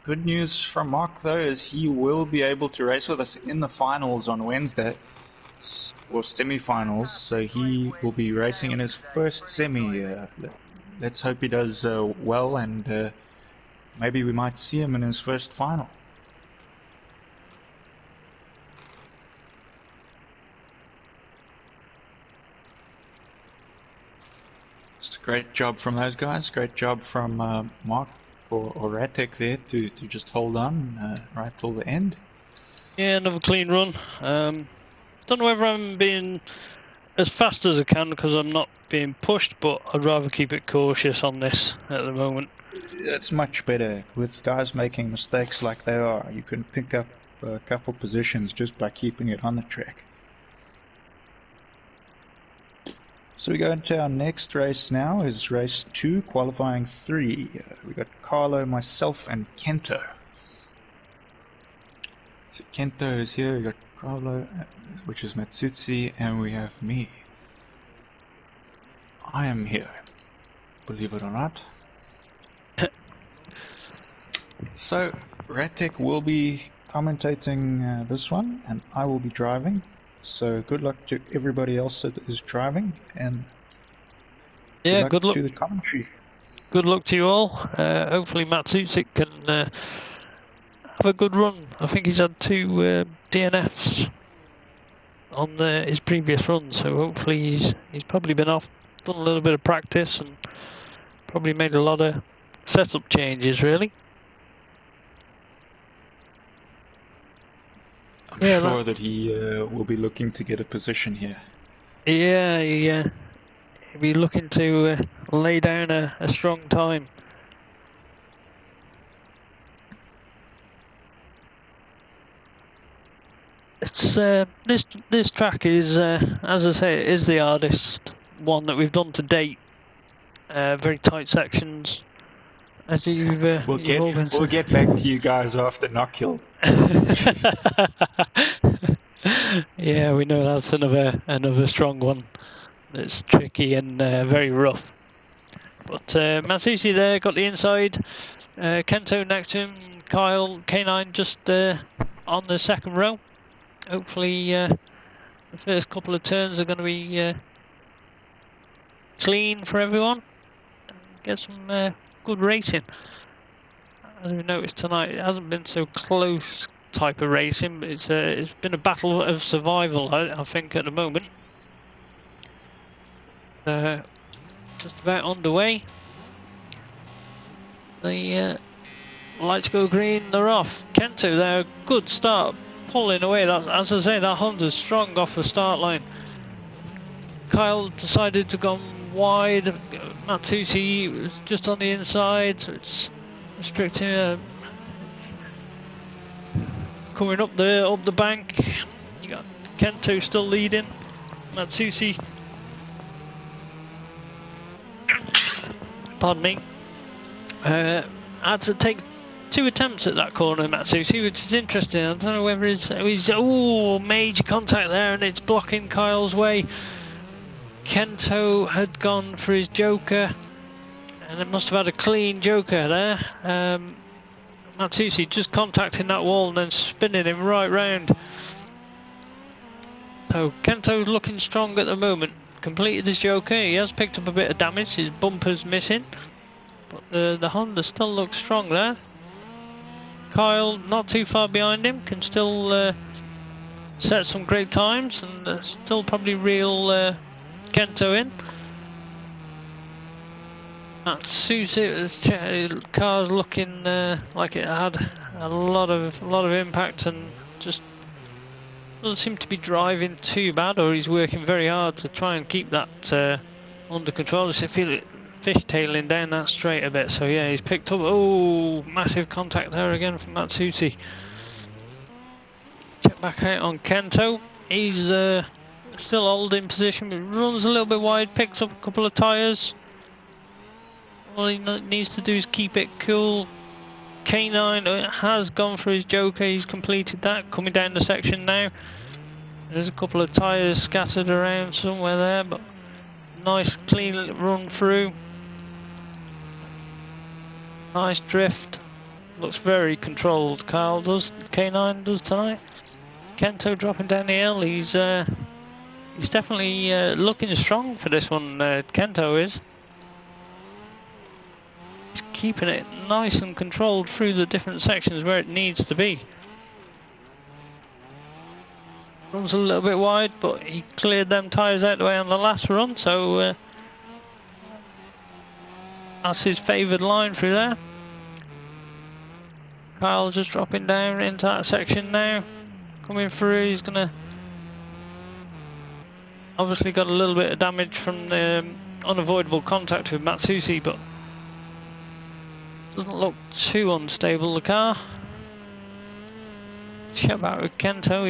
good news from Mark though is he will be able to race with us in the finals on Wednesday, or semi-finals, so he will be racing in his first semi. Let's hope he does well, and maybe we might see him in his first final. It's a great job from those guys. Great job from Mark or Rattec there to just hold on right till the end. Yeah, another clean run. Don't know whether I'm being as fast as I can because I'm not being pushed, but I'd rather keep it cautious on this at the moment. It's much better with guys making mistakes like they are. You can pick up a couple positions just by keeping it on the track. So we go into our next race now, is race 2, qualifying 3. We got Carlo, myself, and Kento. So Kento is here, we got Carlo, which is Matsutsi, and we have me. I am here, believe it or not. So Rattec will be commentating this one, and I will be driving. So good luck to everybody else that is driving, and good luck to the commentary. Good luck to you all. Hopefully Matsutsi can have a good run. I think he's had 2 DNFs on his previous run, so hopefully he's probably been off, done a little bit of practice, and probably made a lot of setup changes really. I'm sure that he will be looking to get a position here. Yeah, he'll be looking to lay down a strong time. It's this track is, as I say, it is the hardest one that we've done to date. Very tight sections. As we'll get back to you guys after Knockhill. Yeah, we know that's another strong one. It's tricky and very rough. But Matsutsi there got the inside. Kento next to him. Kyle K9 just on the second row. Hopefully the first couple of turns are going to be clean for everyone. And get some good racing. As we noticed tonight, it hasn't been so close type of racing, but it's been a battle of survival, I think, at the moment. Just about underway. The lights go green, they're off. Kento there, good start, pulling away. That, as I say, that Honda's strong off the start line. Kyle decided to go wide. Matsutsi was just on the inside, so it's restricting. Coming up the bank, you got Kento still leading. Matsutsi, pardon me, had to take 2 attempts at that corner, Matsutsi, which is interesting. I don't know whether he's major contact there, and it's blocking Kyle's way. Kento had gone for his joker, and it must have had a clean joker there. Matsutsi just contacting that wall and then spinning him right round. So Kento's looking strong at the moment. Completed his joker. He has picked up a bit of damage. His bumper's missing, but the Honda still looks strong there. Kyle not too far behind him, can still set some great times, and still probably reel Kento in. That Suzuki car's looking like it had a lot of impact and just doesn't seem to be driving too bad, or he's working very hard to try and keep that under control. I feel it fishtailing down that straight a bit. So yeah, he's picked up. Oh, massive contact there again from Matsuti. Check back out on Kento. He's still holding position, but runs a little bit wide. Picks up a couple of tyres. All he needs to do is keep it cool. K9 has gone for his Joker, he's completed that, coming down the section now. There's a couple of tyres scattered around somewhere there, but nice clean run through. Nice drift. Looks very controlled, K9 does tonight. Kento dropping down the hill, he's definitely looking strong for this one, Kento is. He's keeping it nice and controlled through the different sections where it needs to be. Runs a little bit wide, but he cleared them tyres out the way on the last run, so that's his favoured line through there. Kyle's just dropping down into that section now. Coming through, he's going to... Obviously got a little bit of damage from the unavoidable contact with Matsusi, but doesn't look too unstable, the car. Check out with Kento,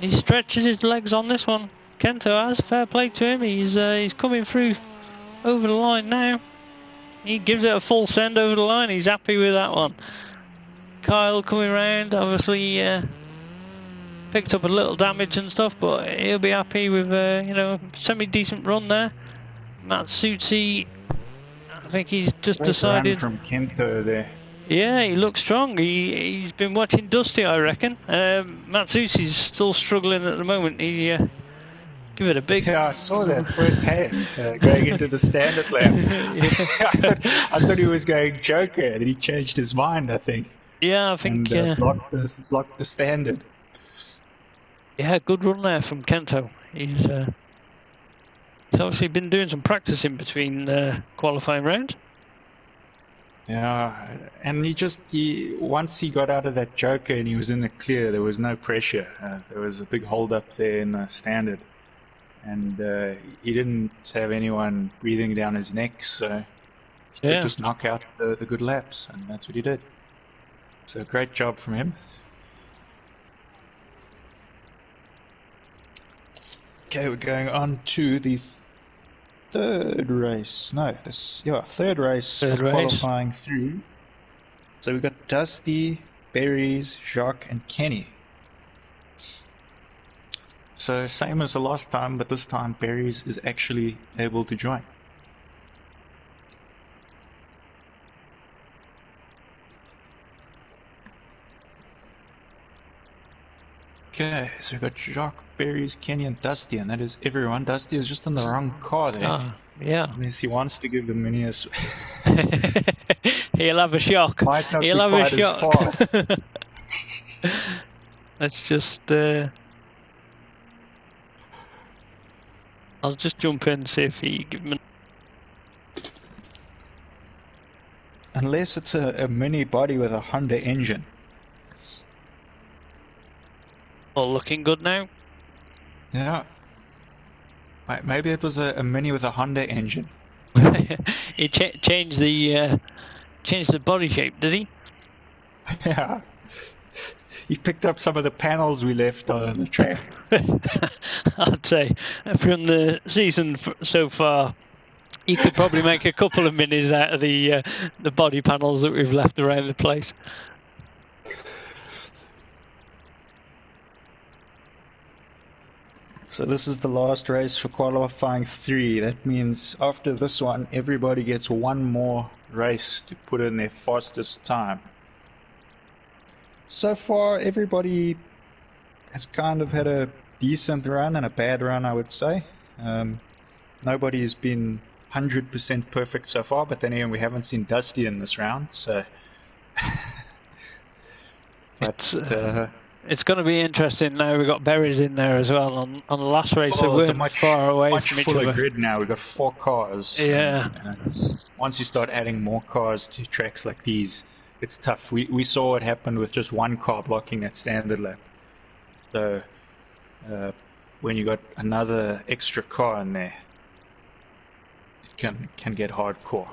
he stretches his legs on this one. Kento has, fair play to him, he's coming through over the line now. He gives it a full send over the line, he's happy with that one. Kyle coming round, obviously picked up a little damage and stuff, but he'll be happy with you know, a semi-decent run there. Matsuti, I think he's just decided. Run from Kento there. Yeah, he looks strong. He's been watching Dusty, I reckon. Matsusi's still struggling at the moment. He give it a big. Yeah, I saw that firsthand going into the standard lap. I thought he was going Joker, and he changed his mind, I think. Yeah, I think. And blocked the standard. Yeah, good run there from Kento. He's obviously been doing some practice in between qualifying rounds. Yeah, and once he got out of that Joker and he was in the clear, there was no pressure. There was a big hold up there in the standard, and he didn't have anyone breathing down his neck, so he could just knock out the good laps, and that's what he did. So great job from him. Okay, we're going on to the third race. Third race of qualifying through. So we've got Dusty, Berries, Jacques, and Kenny. So same as the last time, but this time Berries is actually able to join. Okay, so we've got Jacques, Berries, Kenny, and Dusty, and that is everyone. Dusty is just in the wrong car there. Yeah. Unless he wants to give the mini a... He'll have a shock. Might not He'll be have quite a as shock. fast. Let's just... I'll just jump in and see if he gives me... Unless it's a mini body with a Honda engine. All looking good now. Yeah. Maybe it was a mini with a Honda engine. He changed the body shape, did he? Yeah. He picked up some of the panels we left on the track. I'd say from the season so far, you could probably make a couple of minis out of the body panels that we've left around the place. So this is the last race for qualifying 3. That means after this one, everybody gets one more race to put in their fastest time. So far, everybody has kind of had a decent run and a bad run, I would say. Nobody's been 100% perfect so far, but then again, we haven't seen Dusty in this round, so... It's going to be interesting now. We've got Berries in there as well. On the last race, we Well, it's a weren't far away much from each fuller other. grid now. We've got 4 cars. Yeah. And it's, once you start adding more cars to tracks like these, it's tough. We saw what happened with just one car blocking that standard lap. So when you got another extra car in there, it can get hardcore.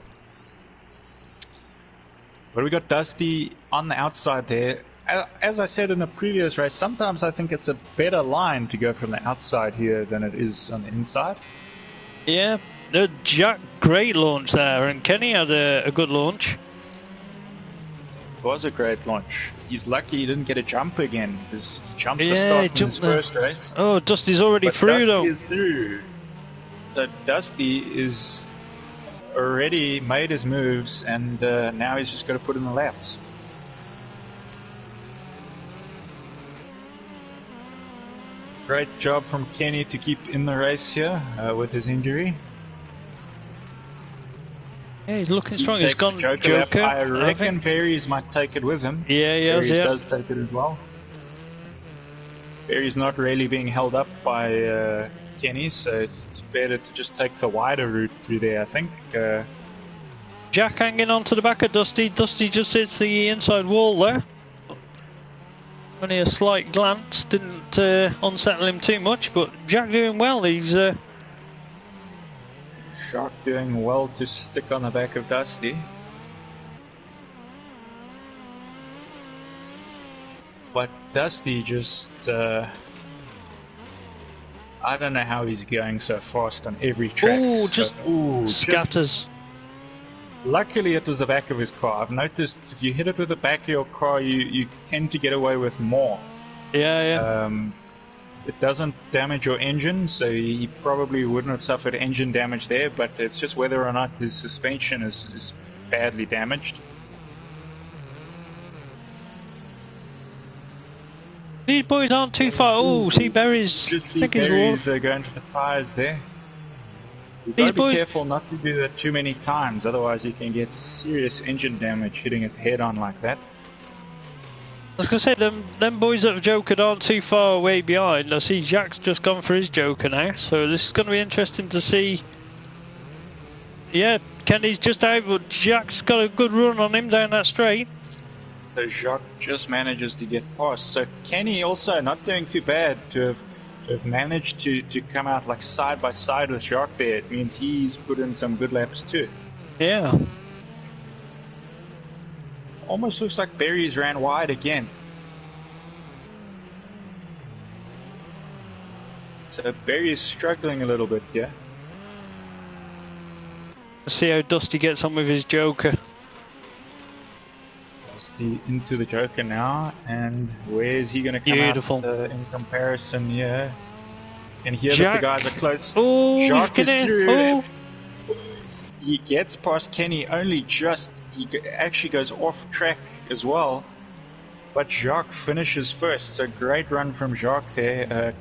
But we got Dusty on the outside there. As I said in a previous race, sometimes I think it's a better line to go from the outside here than it is on the inside. Yeah, Jack, great launch there, and Kenny had a good launch. It was a great launch. He's lucky he didn't get a jump again, because he jumped the Yeah, start in his first race. Oh, Dusty's already But through, Dusty though. is through. So Dusty is already made his moves, and now he's just got to put in the laps. Great job from Kenny to keep in the race here with his injury. Yeah, he's looking strong. He He's takes gone the Joker Joker. lap. I reckon Berries might take it with him. Yeah, Berries yeah. does take it as well. Berries not really being held up by Kenny, so it's better to just take the wider route through there, I think. Jack hanging on to the back of Dusty. Dusty just hits the inside wall there. Only a slight glance, didn't unsettle him too much, but Jack doing well. He's Shark doing well to stick on the back of Dusty. But Dusty just... I don't know how he's going so fast on every track. Ooh, just scatters. Luckily it was the back of his car. I've noticed if you hit it with the back of your car, you tend to get away with more. Yeah. It doesn't damage your engine, so he probably wouldn't have suffered engine damage there, but it's just whether or not his suspension is badly damaged. These boys aren't too far. Oh, see Berries. Just see Berries going to the tyres there. You've got to be careful not to do that too many times, otherwise you can get serious engine damage hitting it head on like that. I was going to say, them boys that have jokered aren't too far away behind. I see Jack's just gone for his joker now, so this is going to be interesting to see. Yeah, Kenny's just out, but Jack's got a good run on him down that straight. So Jacques just manages to get past. So Kenny also not doing too bad to have managed to come out like side by side with Jacques there. It means he's put in some good laps too. Yeah. Almost looks like Berries ran wide again. So Berries struggling a little bit here. Let's see how Dusty gets on with his joker. Dusty into the joker now, and where is he going to come out in comparison here? And here that the guys are close. Oh, Jacques is through. Oh. He gets past Kenny only just. He actually goes off track as well. But Jacques finishes first. So great run from Jacques there.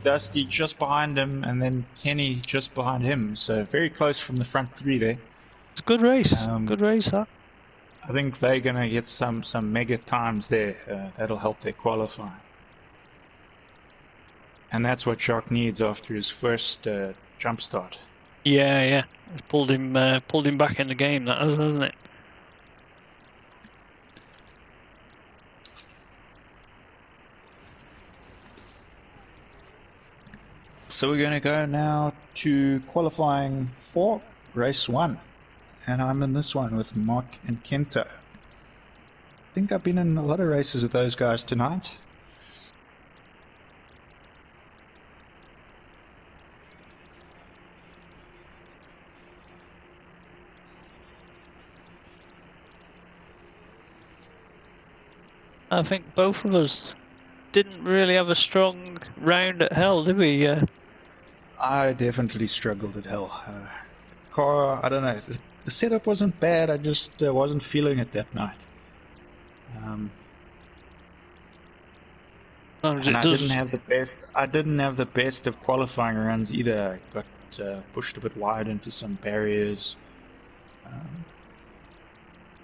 Dusty just behind him, and then Kenny just behind him. So very close from the front three there. It's a good race. Good race, huh? I think they're going to get some mega times there. That'll help their qualifying. And that's what Jacques needs after his first jump start. Yeah. It's pulled him back in the game, that has, hasn't it? So we're going to go now to qualifying for race 1. And I'm in this one with Mark and Kento. I think I've been in a lot of races with those guys tonight. I think both of us didn't really have a strong round at Hell, did we? I definitely struggled at Hell. Car, I don't know. The setup wasn't bad. I just wasn't feeling it that night. And I didn't have the best. I didn't have the best of qualifying runs either. I got pushed a bit wide into some barriers.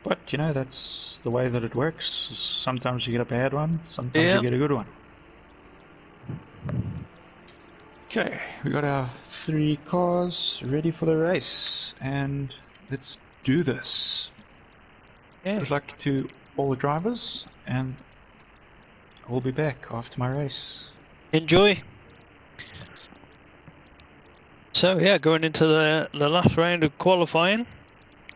But, you know, that's the way that it works. Sometimes you get a bad one, sometimes Yeah. you get a good one. Okay, we got our 3 cars ready for the race, and let's do this. Yeah. Good luck to all the drivers, and I'll be back after my race. Enjoy. So yeah, going into the last round of qualifying,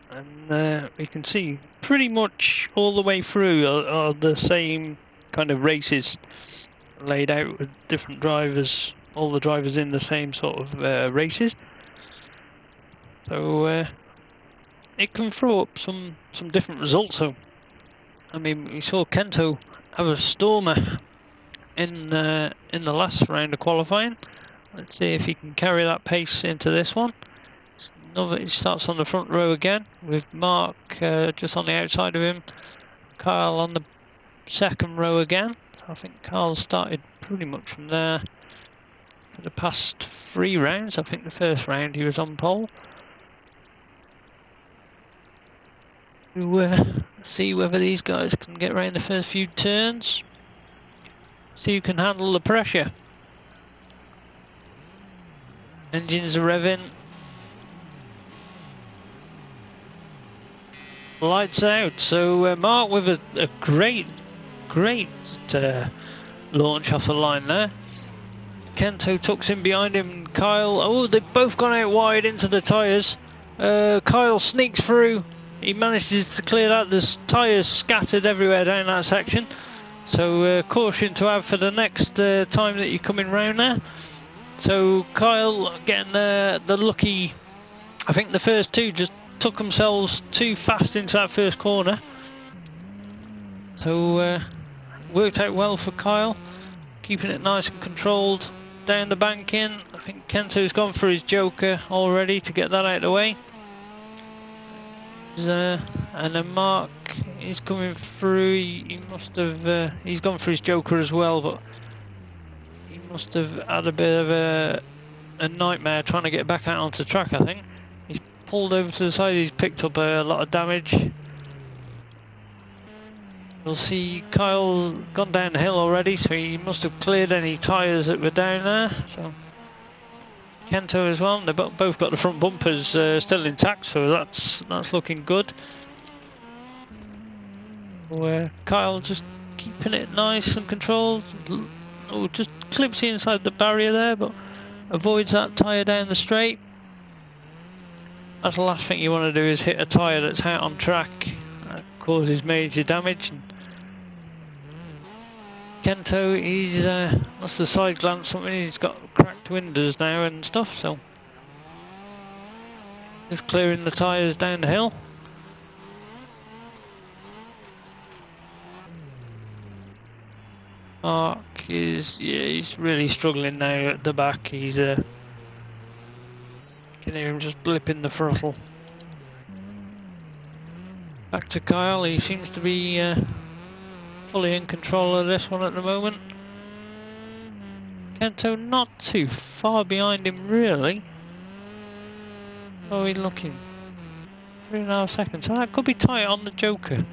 and we can see pretty much all the way through are the same kind of races laid out with different drivers, all the drivers in the same sort of races. So it can throw up some different results. So I mean, we saw Kento have a stormer in the last round of qualifying. Let's see if he can carry that pace into this one. He starts on the front row again, with Mark just on the outside of him. Kyle on the second row again. I think Kyle started pretty much from there for the past 3 rounds. I think the first round he was on pole. We'll see whether these guys can get around the first few turns. See who can handle the pressure. Engines are revving. Lights out. So Mark with a great launch off the line there. Kento tucks in behind him. Kyle, oh, they've both gone out wide into the tyres. Kyle sneaks through. He manages to clear that. There's tyres scattered everywhere down that section. So caution to have for the next time that you're coming round there. So Kyle getting the lucky, I think the first 2 just took themselves too fast into that first corner. So worked out well for Kyle, keeping it nice and controlled down the bank in. I think Kento's gone for his joker already to get that out of the way. And then Mark is coming through. He must have he's gone for his joker as well, but he must have had a bit of a nightmare trying to get back out onto track. I think he's pulled over to the side. He's picked up a lot of damage. We'll see Kyle gone down the hill already, so he must have cleared any tyres that were down there. So Kento as well. They've both got the front bumpers still intact, so that's looking good. Where Kyle just keeping it nice and controlled. Oh, just clips inside the barrier there, but avoids that tyre down the straight. That's the last thing you want to do, is hit a tyre that's out on track. That causes major damage. And Kento, he's that's the side glance something. He's got cracked windows now and stuff, so just clearing the tyres down the hill. Mark is, yeah, he's really struggling now at the back. He's you can hear him just blipping the throttle. Back to Kyle. He seems to be fully in control of this one at the moment. Kento not too far behind him really. Oh, he's looking 3.5 seconds. So that could be tight on the joker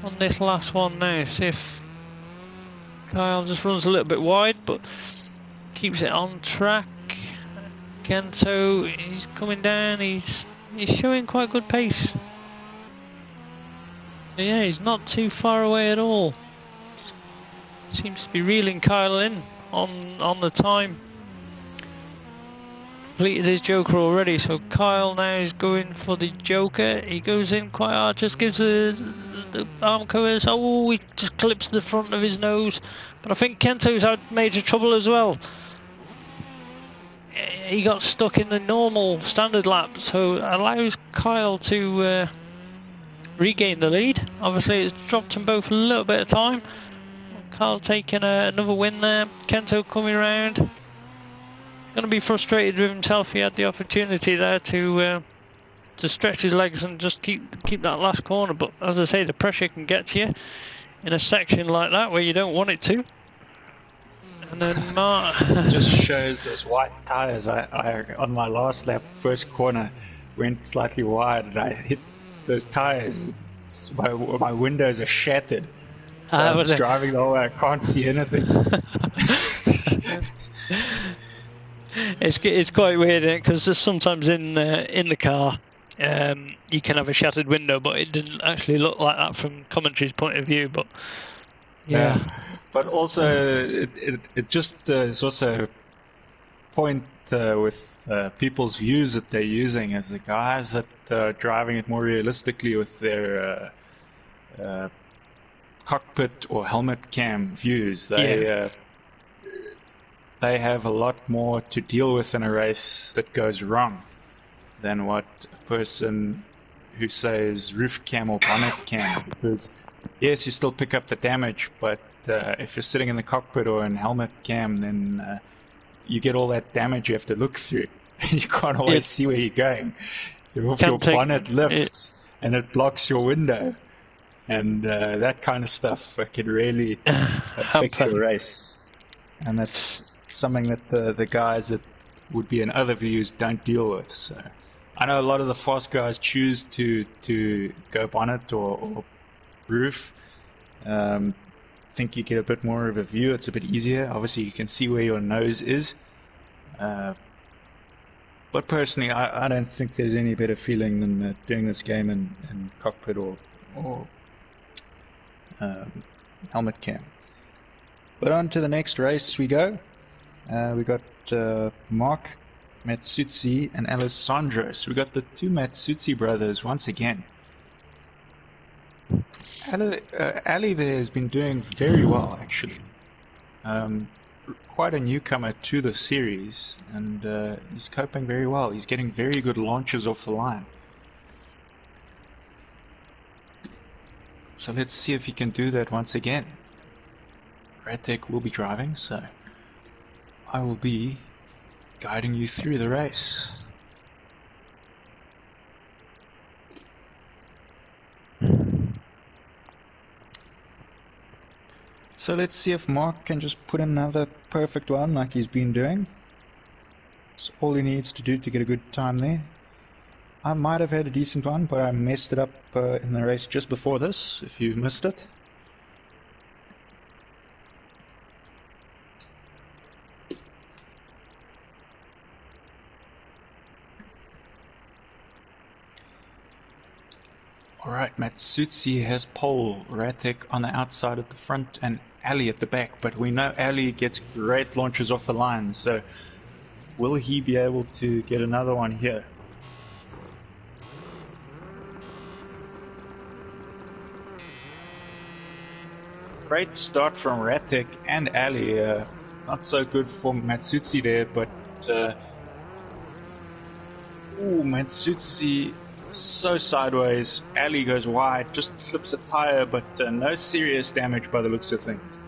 on this last one now. See if Kyle just runs a little bit wide, but keeps it on track. Kento, he's coming down. He's showing quite good pace. Yeah, he's not too far away at all. Seems to be reeling Kyle in on the time. Completed his joker already, so Kyle now is going for the joker. He goes in quite hard, just gives the arm covers. Oh, he just clips the front of his nose. But I think Kento's had major trouble as well. He got stuck in the normal standard lap, so it allows Kyle to regain the lead. Obviously it's dropped them both a little bit of time. Kyle taking another win there. Kento coming around. Going to be frustrated with himself. He had the opportunity there to stretch his legs and just keep that last corner, but as I say, the pressure can get to you in a section like that where you don't want it to. And then Mark just shows those white tyres. I on my last lap, first corner, went slightly wide and I hit those tyres. my windows are shattered. So I'm well, driving the whole way, I can't see anything. it's quite weird because sometimes in the car you can have a shattered window, but it didn't actually look like that from commentary's point of view. But yeah, but also it just is also point with people's views that they're using as the guys that are driving it more realistically with their cockpit or helmet cam views. They have a lot more to deal with in a race that goes wrong than what a person who says roof cam or bonnet cam. Because yes, you still pick up the damage, but if you're sitting in the cockpit or in helmet cam, then you get all that damage you have to look through. You can't always see where you're going. If your bonnet lifts and it blocks your window, and that kind of stuff can really affect your race. And that's something that the guys that would be in other views don't deal with. So I know a lot of the fast guys choose to go bonnet or roof. Think you get a bit more of a view. It's a bit easier. Obviously, you can see where your nose is. But personally, I don't think there's any better feeling than doing this game in cockpit or helmet cam. But on to the next race we go. We got Mark Matsutsi and Alessandro. So we got the two Matsutsi brothers once again. Ali there has been doing very well, actually. Quite a newcomer to the series, and he's coping very well. He's getting very good launches off the line. So let's see if he can do that once again. Rattec will be driving, so I will be guiding you through the race. So let's see if Mark can just put in another perfect one like he's been doing. That's all he needs to do to get a good time there. I might have had a decent one, but I messed it up in the race just before this, if you missed it. Alright, Matsutsi has pole, Rattec on the outside at the front, and Ali at the back. But we know Ali gets great launches off the line, so will he be able to get another one here? Great start from Rattec and Ali. Not so good for Matsutsi there, but Matsutsi so sideways. Ali goes wide, just slips a tire, but no serious damage by the looks of things.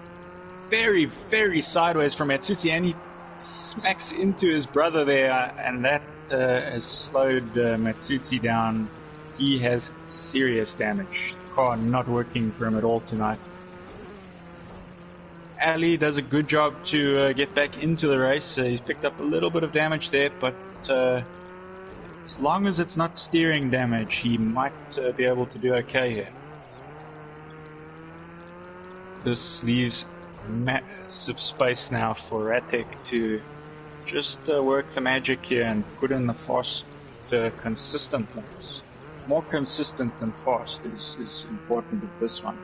Very, very sideways from Matsutsi, and he smacks into his brother there, and that has slowed Matsutsi down. He has serious damage. Car not working for him at all tonight. Ali does a good job to get back into the race. He's picked up a little bit of damage there, but as long as it's not steering damage, he might be able to do okay here. This leaves massive space now for Rattec to just work the magic here and put in the fast, consistent laps. More consistent than fast is important with this one.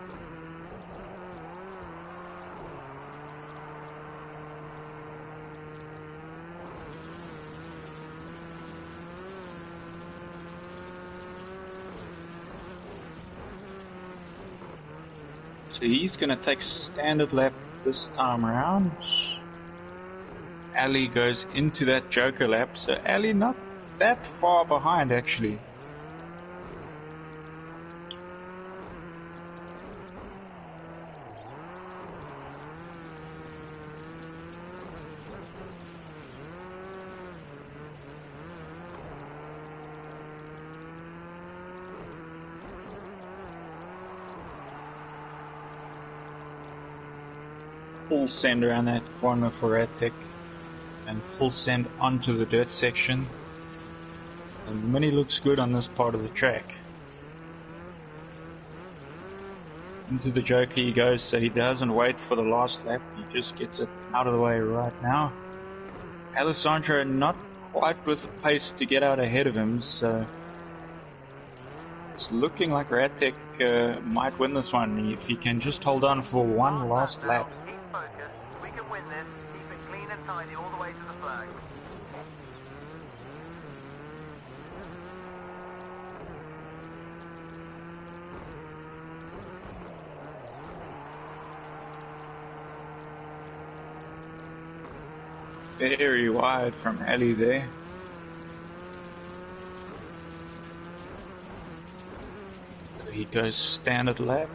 So he's going to take standard lap this time around. Ali goes into that joker lap, so Ali not that far behind actually. Full send around that corner for Rattec and full send onto the dirt section. And Mini looks good on this part of the track. Into the Joker he goes, so he doesn't wait for the last lap. He just gets it out of the way right now. Alessandro not quite with the pace to get out ahead of him, so it's looking like Rattec might win this one if he can just hold on for one last lap. Keep focused. We can win this. Keep it clean and tidy all the way to the flag. Very wide from Ali there. So he goes standard lap.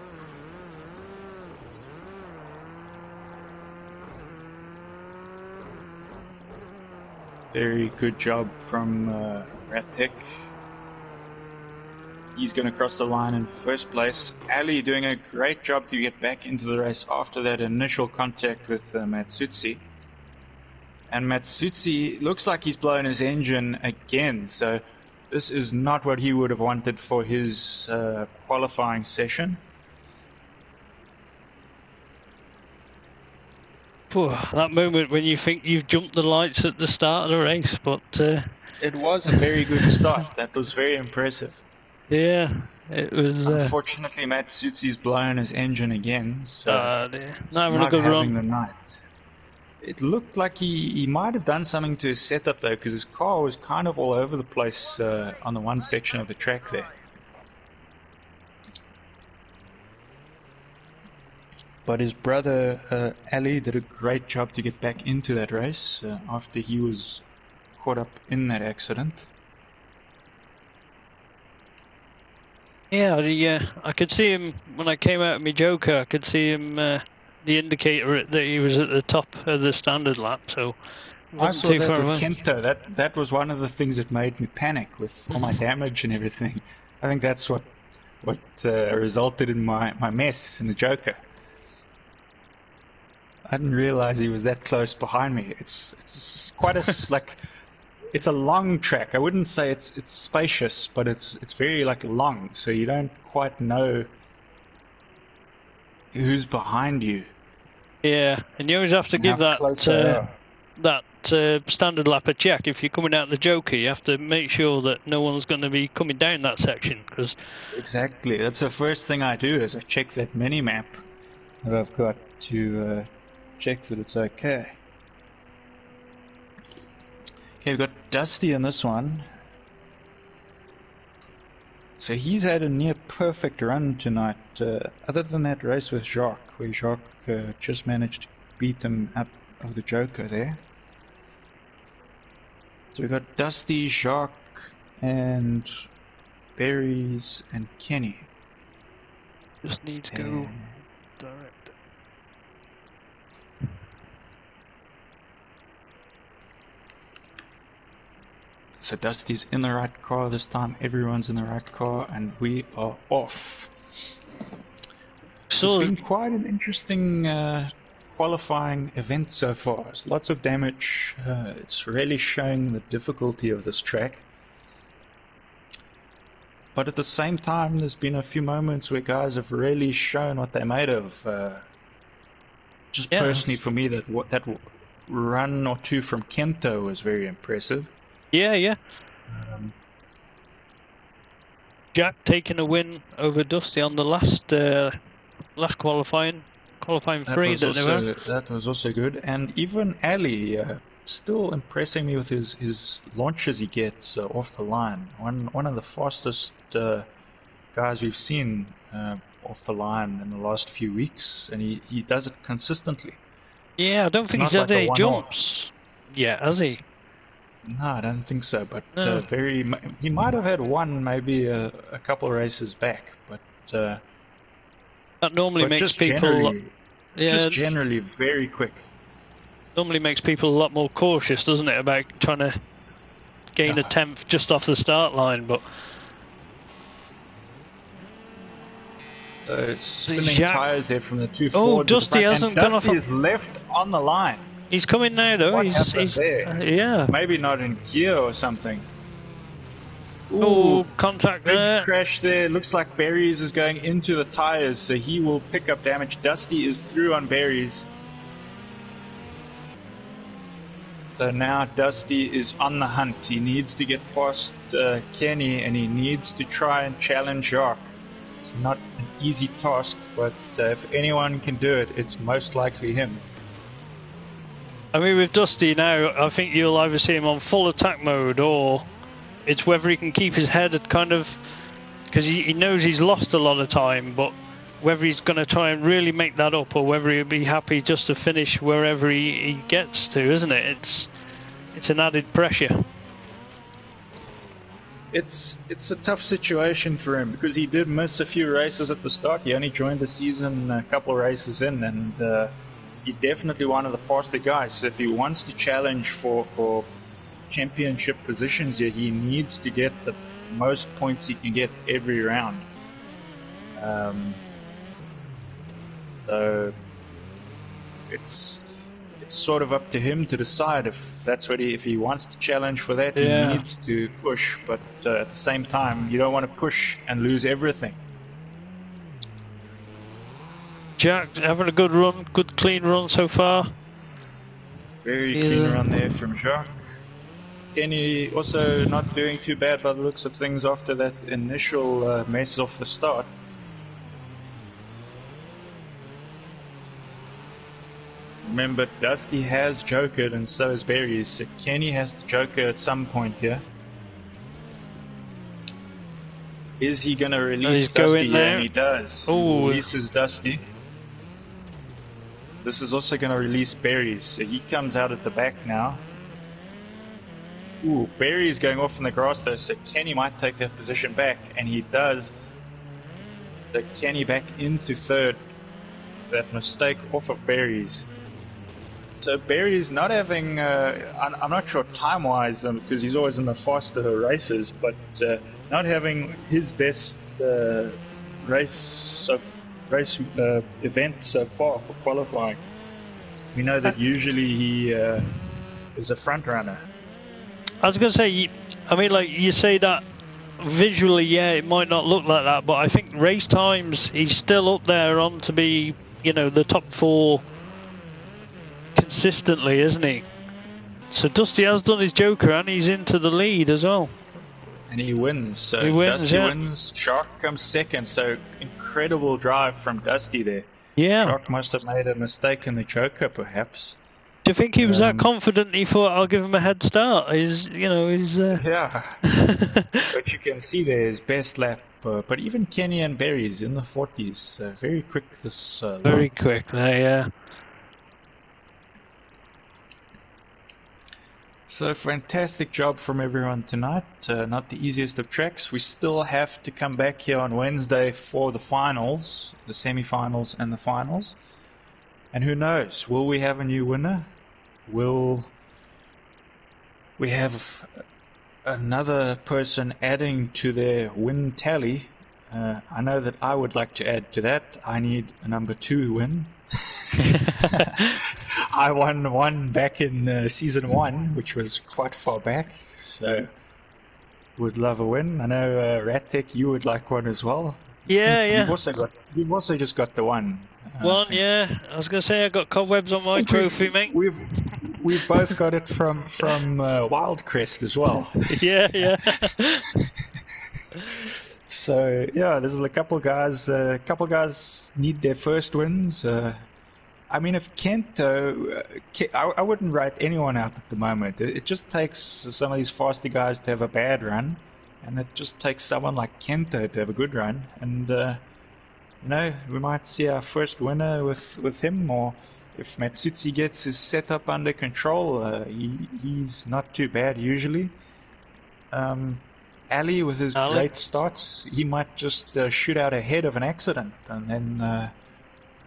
Very good job from Rattec. He's going to cross the line in first place. Ali doing a great job to get back into the race after that initial contact with Matsutsi. And Matsutsi looks like he's blown his engine again, so this is not what he would have wanted for his qualifying session. That moment when you think you've jumped the lights at the start of the race, but it was a very good start. That was very impressive. Yeah, it was. Unfortunately, Matsutsi's blown his engine again, so not having a good run. The night. It looked like he might have done something to his setup though, because his car was kind of all over the place on the one section of the track there. But his brother Ali did a great job to get back into that race after he was caught up in that accident. Yeah, I could see him when I came out of my Joker. I could see him, the indicator that he was at the top of the standard lap. So I saw that with Kento. That was one of the things that made me panic with all my damage and everything. I think that's what resulted in my mess in the Joker. I didn't realize he was that close behind me. It's quite a like. It's a long track. I wouldn't say it's spacious, but it's very like long, so you don't quite know who's behind you. Yeah, and you always have to give that standard lap a check. If you're coming out the Joker, you have to make sure that no one's going to be coming down that section. Cause exactly, that's the first thing I do is I check that mini map that I've got to check that it's okay. Okay, we've got Dusty in this one. So he's had a near perfect run tonight, other than that race with Jacques, where Jacques just managed to beat him out of the Joker there. So we've got Dusty, Jacques, and Berries, and Kenny. Just need to go direct. So Dusty's in the right car this time, everyone's in the right car, and we are off. So it's been quite an interesting qualifying event so far. There's lots of damage. It's really showing the difficulty of this track. But at the same time, there's been a few moments where guys have really shown what they're made of. Personally for me, that run or two from Kento was very impressive. Yeah. Jack taking a win over Dusty on the last qualifying three that they were. That was also good, and even Ali still impressing me with his launches he gets off the line. One of the fastest guys we've seen off the line in the last few weeks, and he does it consistently. Yeah, I don't think he's had any jumps yet, has he? No, I don't think so, but he might have had one maybe a couple of races back, but that normally makes people generally very quick. Normally makes people a lot more cautious, doesn't it, about trying to gain a tenth just off the start line, but so spinning tyres there from the two forward. Dusty hasn't gone off. Dusty is left on the line. He's coming now, though. What happened there? Yeah. Maybe not in gear or something. Oh, contact big there. crash there. Looks like Berries is going into the tires, so he will pick up damage. Dusty is through on Berries. So now Dusty is on the hunt. He needs to get past Kenny, and he needs to try and challenge Jacques. It's not an easy task, but if anyone can do it, it's most likely him. I mean, with Dusty now, I think you'll either see him on full attack mode, or it's whether he can keep his head at kind of, because he knows he's lost a lot of time, but whether he's going to try and really make that up, or whether he'll be happy just to finish wherever he gets to, isn't it? It's an added pressure. It's a tough situation for him because he did miss a few races at the start. He only joined the season a couple of races in, and he's definitely one of the faster guys. So if he wants to challenge for championship positions here, he needs to get the most points he can get every round. So it's sort of up to him to decide if that's what if he wants to challenge for that. He needs to push, but at the same time, you don't want to push and lose everything. Jack having a good run, good clean run so far. Very clean run there from Jacques. Kenny also not doing too bad by the looks of things after that initial mess off the start. Remember, Dusty has jokered and so has Berries, so Kenny has to joker at some point here. Is he going to release Dusty? Yeah, and he does. Oh, releases Dusty. This is also going to release Berries, so he comes out at the back now. Ooh, Berries going off in the grass though, so Kenny might take that position back, and he does. So Kenny back into third. That mistake off of Berries. So Berries not having, I'm not sure time-wise, because he's always in the faster races, but not having his best race event so far for qualifying. We know that usually he is a front runner. I was going to say, I mean, like you say that visually, yeah, it might not look like that, but I think race times, he's still up there on to be, you know, the top 4 consistently, isn't he? So Dusty has done his joker and he's into the lead as well. And he wins. So he wins, Dusty wins, Shark comes second, so incredible drive from Dusty there. Yeah. Shark must have made a mistake in the joker, perhaps. Do you think he was that confident he thought, I'll give him a head start? Yeah. But you can see there his best lap. But even Kenny and Berries in the 40s. Very quick this very quick there, yeah. So fantastic job from everyone tonight. Not the easiest of tracks. We still have to come back here on Wednesday for the finals, the semi-finals and the finals. And who knows, will we have a new winner? Will we have another person adding to their win tally? I know that I would like to add to that. I need a number 2 win. I won one back in season 1, which was quite far back, so would love a win. I know Rattec, you would like one as well. Yeah. You've also just got the one. One, yeah. I was gonna say I got cobwebs on my trophy, mate. We've both got it from Wildcrest as well. Yeah. So yeah, there's a couple guys. Need their first wins. I mean, if Kento, I wouldn't write anyone out at the moment. It just takes some of these faster guys to have a bad run, and it just takes someone like Kento to have a good run. And we might see our first winner with him, or if Matsutsi gets his setup under control, he's not too bad usually. Ali, with his great starts, he might just shoot out ahead of an accident and then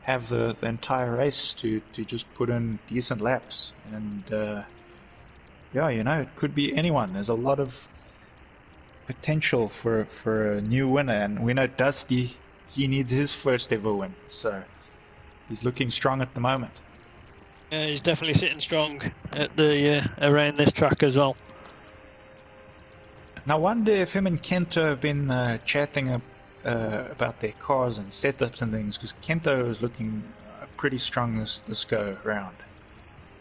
have the entire race to just put in decent laps. And it could be anyone. There's a lot of potential for a new winner, and we know Dusty, he needs his first ever win, so he's looking strong at the moment. Yeah, he's definitely sitting strong at the around this track as well. And I wonder if him and Kento have been chatting about their cars and setups and things, because Kento is looking pretty strong this go round.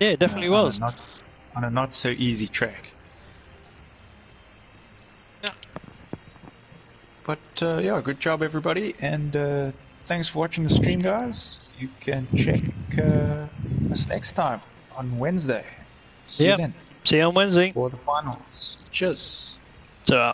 Yeah, it definitely was. On a not so easy track. Yeah. But yeah, good job everybody, and thanks for watching the stream, guys. You can check us next time on Wednesday. See you then See you on Wednesday. for the finals. Cheers. Ta-ra.